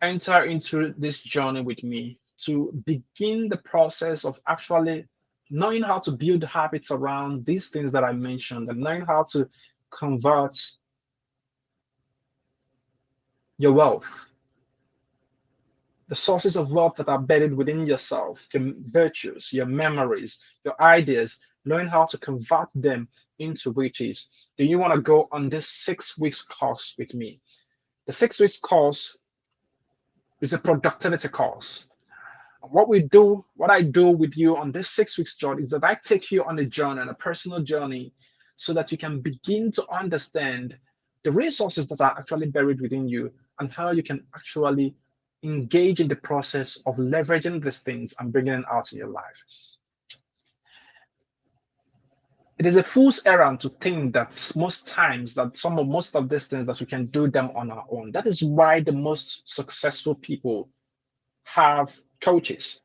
enter into this journey with me to begin the process of actually knowing how to build habits around these things that I mentioned, and learn how to convert your wealth, the sources of wealth that are buried within yourself, your virtues, your memories, your ideas, learn how to convert them into riches. Do you want to go on this 6 weeks course with me? The 6 weeks course is a productivity course. What I do with you on this 6 weeks journey is that I take you on a journey, on a personal journey, so that you can begin to understand the resources that are actually buried within you and how you can actually engage in the process of leveraging these things and bringing it out in your life. It is a fool's errand to think that most of these things that we can do them on our own. That is why the most successful people have coaches,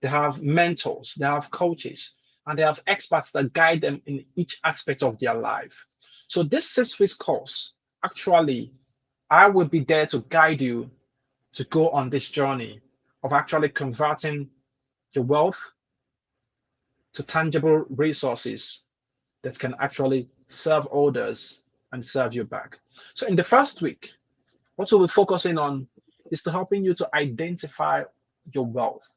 they have mentors, they have coaches, and they have experts that guide them in each aspect of their life. So this 6 weeks course, actually, I will be there to guide you to go on this journey of actually converting your wealth to tangible resources that can actually serve others and serve you back. So in the first week, what we'll be focusing on is to helping you to identify your wealth.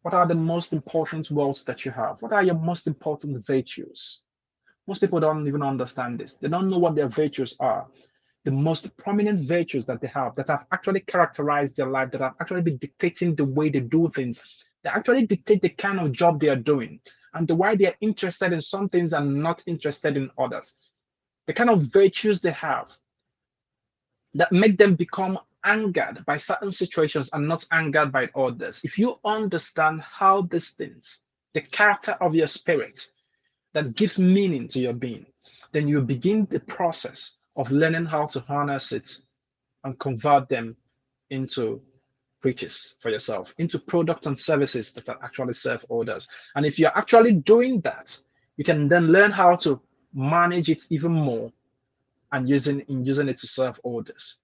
What are the most important wealths that you have? What are your most important virtues? Most people don't even understand this. They don't know what their virtues are. The most prominent virtues that they have that have actually characterized their life, that have actually been dictating the way they do things, they actually dictate the kind of job they are doing and the why they are interested in some things and not interested in others. The kind of virtues they have that make them become angered by certain situations and not angered by others. If you understand how these things, the character of your spirit that gives meaning to your being, then you begin the process of learning how to harness it and convert them into riches for yourself, into products and services that are actually serve others. And if you're actually doing that, you can then learn how to manage it even more and using it to serve others.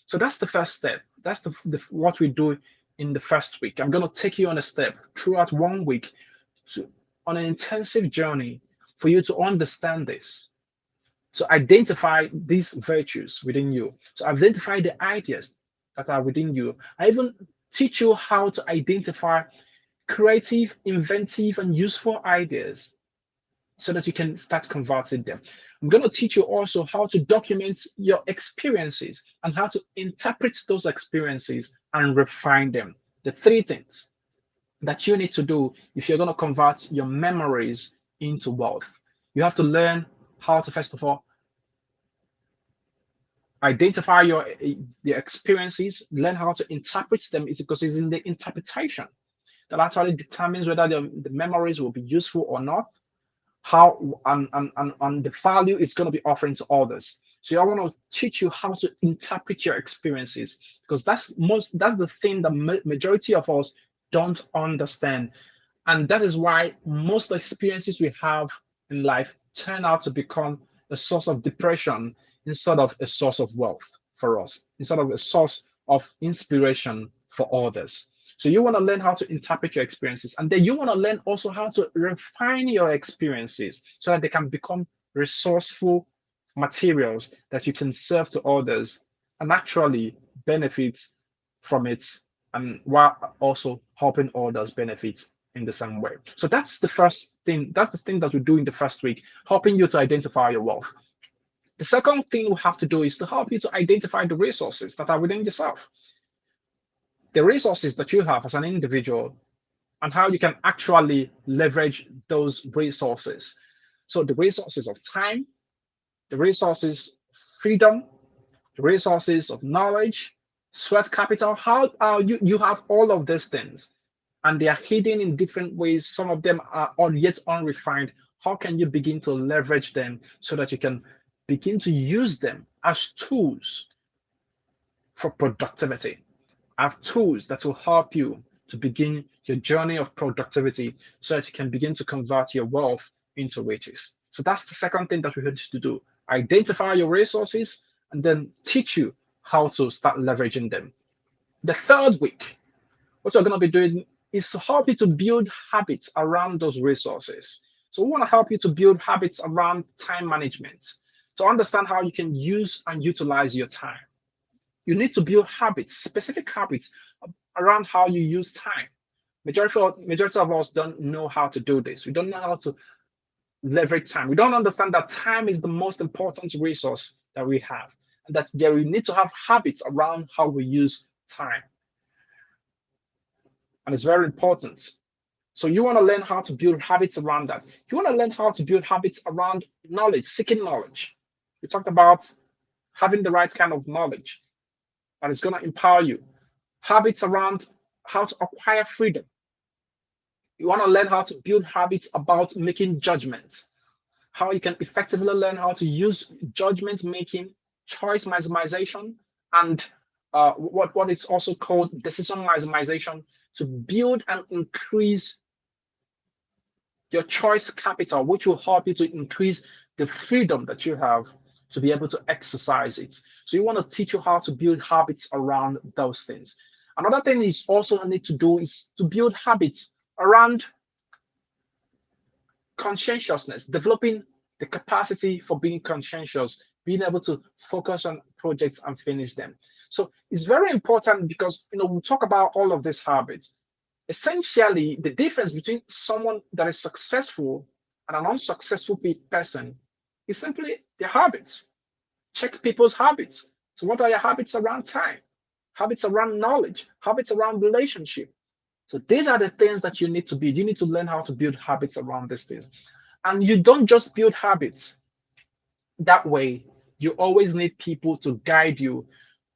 So that's the first step. That's the what we do in the first week. I'm going to take you on a step throughout 1 week to on an intensive journey for you to understand this, to identify these virtues within you, to identify the ideas that are within you. I even teach you how to identify creative, inventive, and useful ideas so that you can start converting them. I'm going to teach you also how to document your experiences and how to interpret those experiences and refine them. The three things that you need to do if you're going to convert your memories into wealth. You have to learn how to, first of all, identify your experiences, learn how to interpret them. It's because it's in the interpretation that actually determines whether the memories will be useful or not, how and the value it's going to be offering to others. So I want to teach you how to interpret your experiences because that's the thing that majority of us don't understand, and that is why most experiences we have in life turn out to become a source of depression instead of a source of wealth for us, instead of a source of inspiration for others. So you want to learn how to interpret your experiences, and then you want to learn also how to refine your experiences so that they can become resourceful materials that you can serve to others and actually benefit from it, and while also helping others benefit in the same way. So that's the first thing. That's the thing that we do in the first week, helping you to identify your wealth. The second thing we have to do is to help you to identify the resources that are within yourself, the resources that you have as an individual, and how you can actually leverage those resources. So the resources of time, the resources of freedom, the resources of knowledge, sweat capital. How you have all of these things and they are hidden in different ways. Some of them are yet unrefined. How can you begin to leverage them so that you can begin to use them as tools for productivity, as tools that will help you to begin your journey of productivity so that you can begin to convert your wealth into riches? So that's the second thing that we need to do. Identify your resources and then teach you how to start leveraging them. The third week, what you're going to be doing is to help you to build habits around those resources. So we want to help you to build habits around time management, to understand how you can use and utilize your time. You need to build habits, specific habits around how you use time. Majority of us don't know how to do this. We don't know how to leverage time. We don't understand that time is the most important resource that we have, and that there we need to have habits around how we use time. And it's very important. So you want to learn how to build habits around that. You want to learn how to build habits around knowledge, seeking knowledge. We talked about having the right kind of knowledge that is going to empower you. Habits around how to acquire freedom. You want to learn how to build habits about making judgments, how you can effectively learn how to use judgment making, choice maximization, and what is also called decision maximization to build and increase your choice capital, which will help you to increase the freedom that you have to be able to exercise it. So you want to teach you how to build habits around those things. Another thing is also need to do is to build habits around conscientiousness, developing the capacity for being conscientious, being able to focus on projects and finish them. So it's very important because we talk about all of these habits. Essentially, the difference between someone that is successful and an unsuccessful person is simply their habits. Check people's habits. So, what are your habits around time? Habits around knowledge, habits around relationship. So these are the things that you need to build. You need to learn how to build habits around these things. And you don't just build habits that way. You always need people to guide you,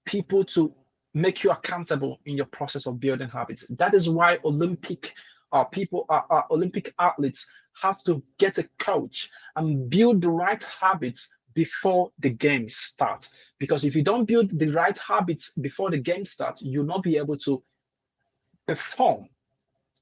people to make you accountable in your process of building habits. That is why Olympic athletes have to get a coach and build the right habits before the games start. Because if you don't build the right habits before the game start, you'll not be able to perform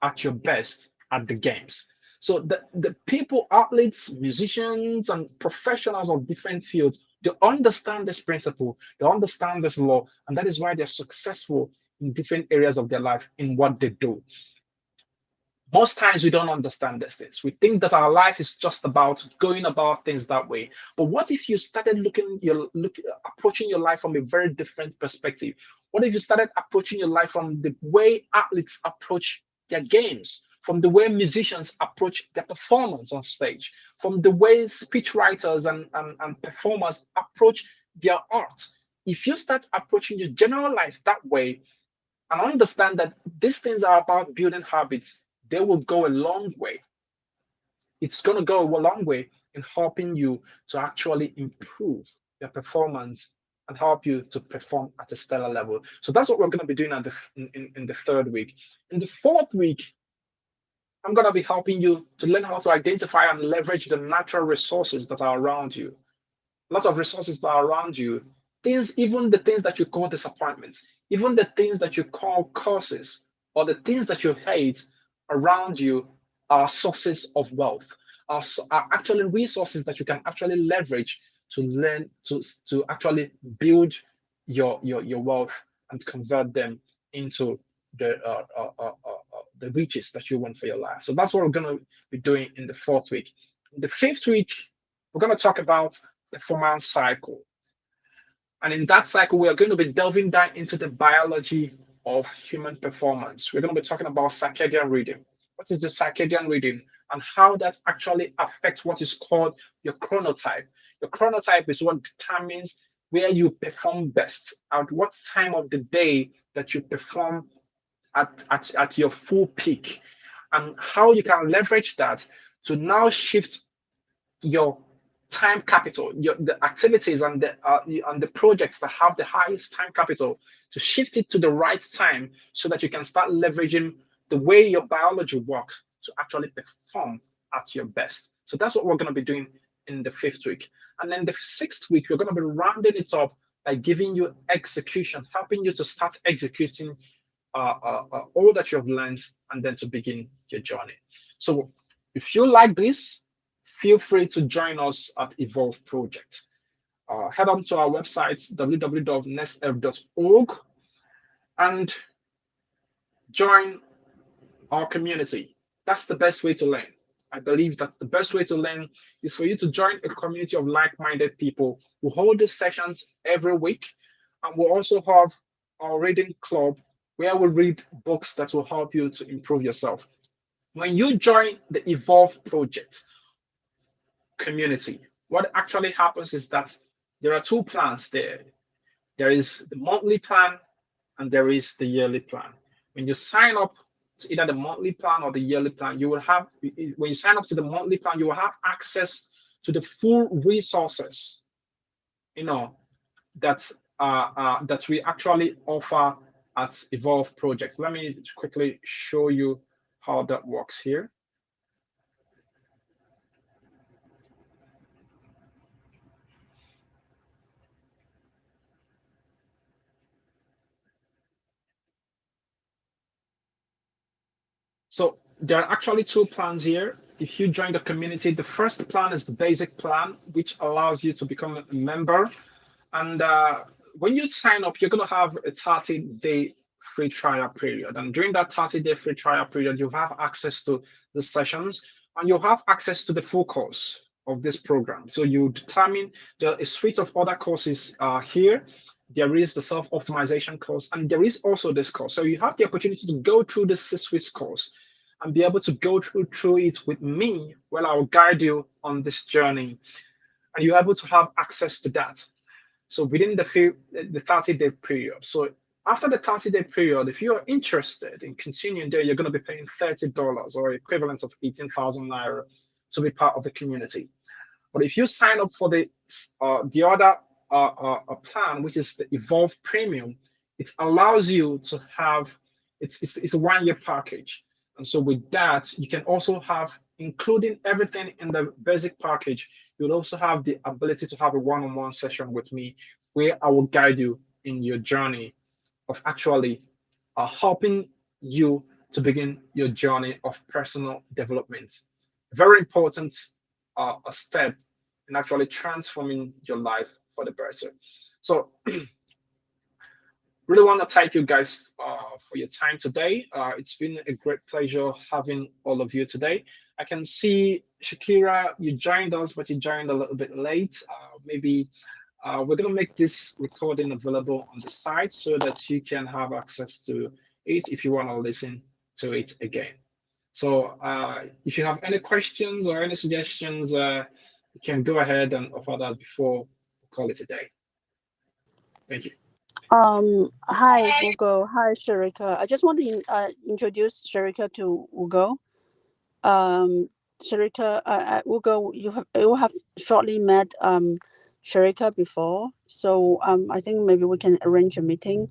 at your best at the games. So the people, athletes, musicians, and professionals of different fields, they understand this principle, they understand this law, and that is why they're successful in different areas of their life in what they do. Most times we don't understand these things. We think that our life is just about going about things that way. But what if you started approaching your life from a very different perspective? What if you started approaching your life from the way athletes approach their games, from the way musicians approach their performance on stage, from the way speech writers and performers approach their art? If you start approaching your general life that way, and understand that these things are about building habits, they will go a long way. It's going to go a long way in helping you to actually improve your performance and help you to perform at a stellar level. So that's what we're going to be doing in the third week. In the fourth week, I'm going to be helping you to learn how to identify and leverage the natural resources that are around you. A lot of resources that are around you, things, even the things that you call disappointments, even the things that you call curses, or the things that you hate around you are sources of wealth, are actually resources that you can actually leverage to learn to actually build your wealth and convert them into the riches that you want for your life. So that's what we're going to be doing in the fourth week. In the fifth week, we're going to talk about performance cycle. And in that cycle, we are going to be delving down into the biology of human performance. We're going to be talking about circadian rhythm. What is the circadian rhythm and how that actually affects what is called your chronotype? Your chronotype is what determines where you perform best, at what time of the day that you perform at your full peak, and how you can leverage that to now shift your time capital, the activities and the projects that have the highest time capital, to shift it to the right time so that you can start leveraging the way your biology works to actually perform at your best. So that's what we're going to be doing in the fifth week. And then the sixth week, we're going to be rounding it up by giving you execution, helping you to start executing all that you have learned and then to begin your journey. So if you like this, feel free to join us at Evolve Project. Head on to our website, www.nestf.org, and join our community. That's the best way to learn. I believe that the best way to learn is for you to join a community of like-minded people who hold these sessions every week. And we'll also have our reading club where we read books that will help you to improve yourself. When you join the Evolve Project community, what actually happens is that there are two plans there. There is the monthly plan and there is the yearly plan. When you sign up to either the monthly plan or the yearly plan, you will have, when you sign up to the monthly plan, you will have access to the full resources, you know, that that we actually offer at Evolve Project. Let me quickly show you how that works here. So there are actually two plans here. if you join the community, the first plan is the basic plan, which allows you to become a member. And when you sign up, you're going to have a 30-day free trial period. And during that 30-day free trial period, you have access to the sessions and you'll have access to the full course of this program. So you determine a suite of other courses here. There is the self-optimization course, and there is also this course. So you have the opportunity to go through this C-suite course and be able to go through it with me while I'll guide you on this journey. And you're able to have access to that. So within the 30-day period. So after the 30-day period, if you're interested in continuing there, you're going to be paying $30 or equivalent of 18,000 naira to be part of the community. But if you sign up for the other plan, which is the Evolve Premium, it allows you to have it's a 1-year package. And so with that, you can also have, including everything in the basic package, you'll also have the ability to have a one-on-one session with me where I will guide you in your journey of actually helping you to begin your journey of personal development. Very important a step in actually transforming your life for the better. So really want to thank you guys for your time today. It's been a great pleasure having all of you today. I can see Shakira, you joined us, but you joined a little bit late. Maybe we're going to make this recording available on the site so that you can have access to it if you want to listen to it again. So if you have any questions or any suggestions, you can go ahead and offer that before we call it a day. Thank you. Hi, Ugo. Hi, Sharika. I just want to introduce Sharika to Ugo. Sharika, Ugo, you have shortly met Sharika before, so I think maybe we can arrange a meeting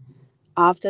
after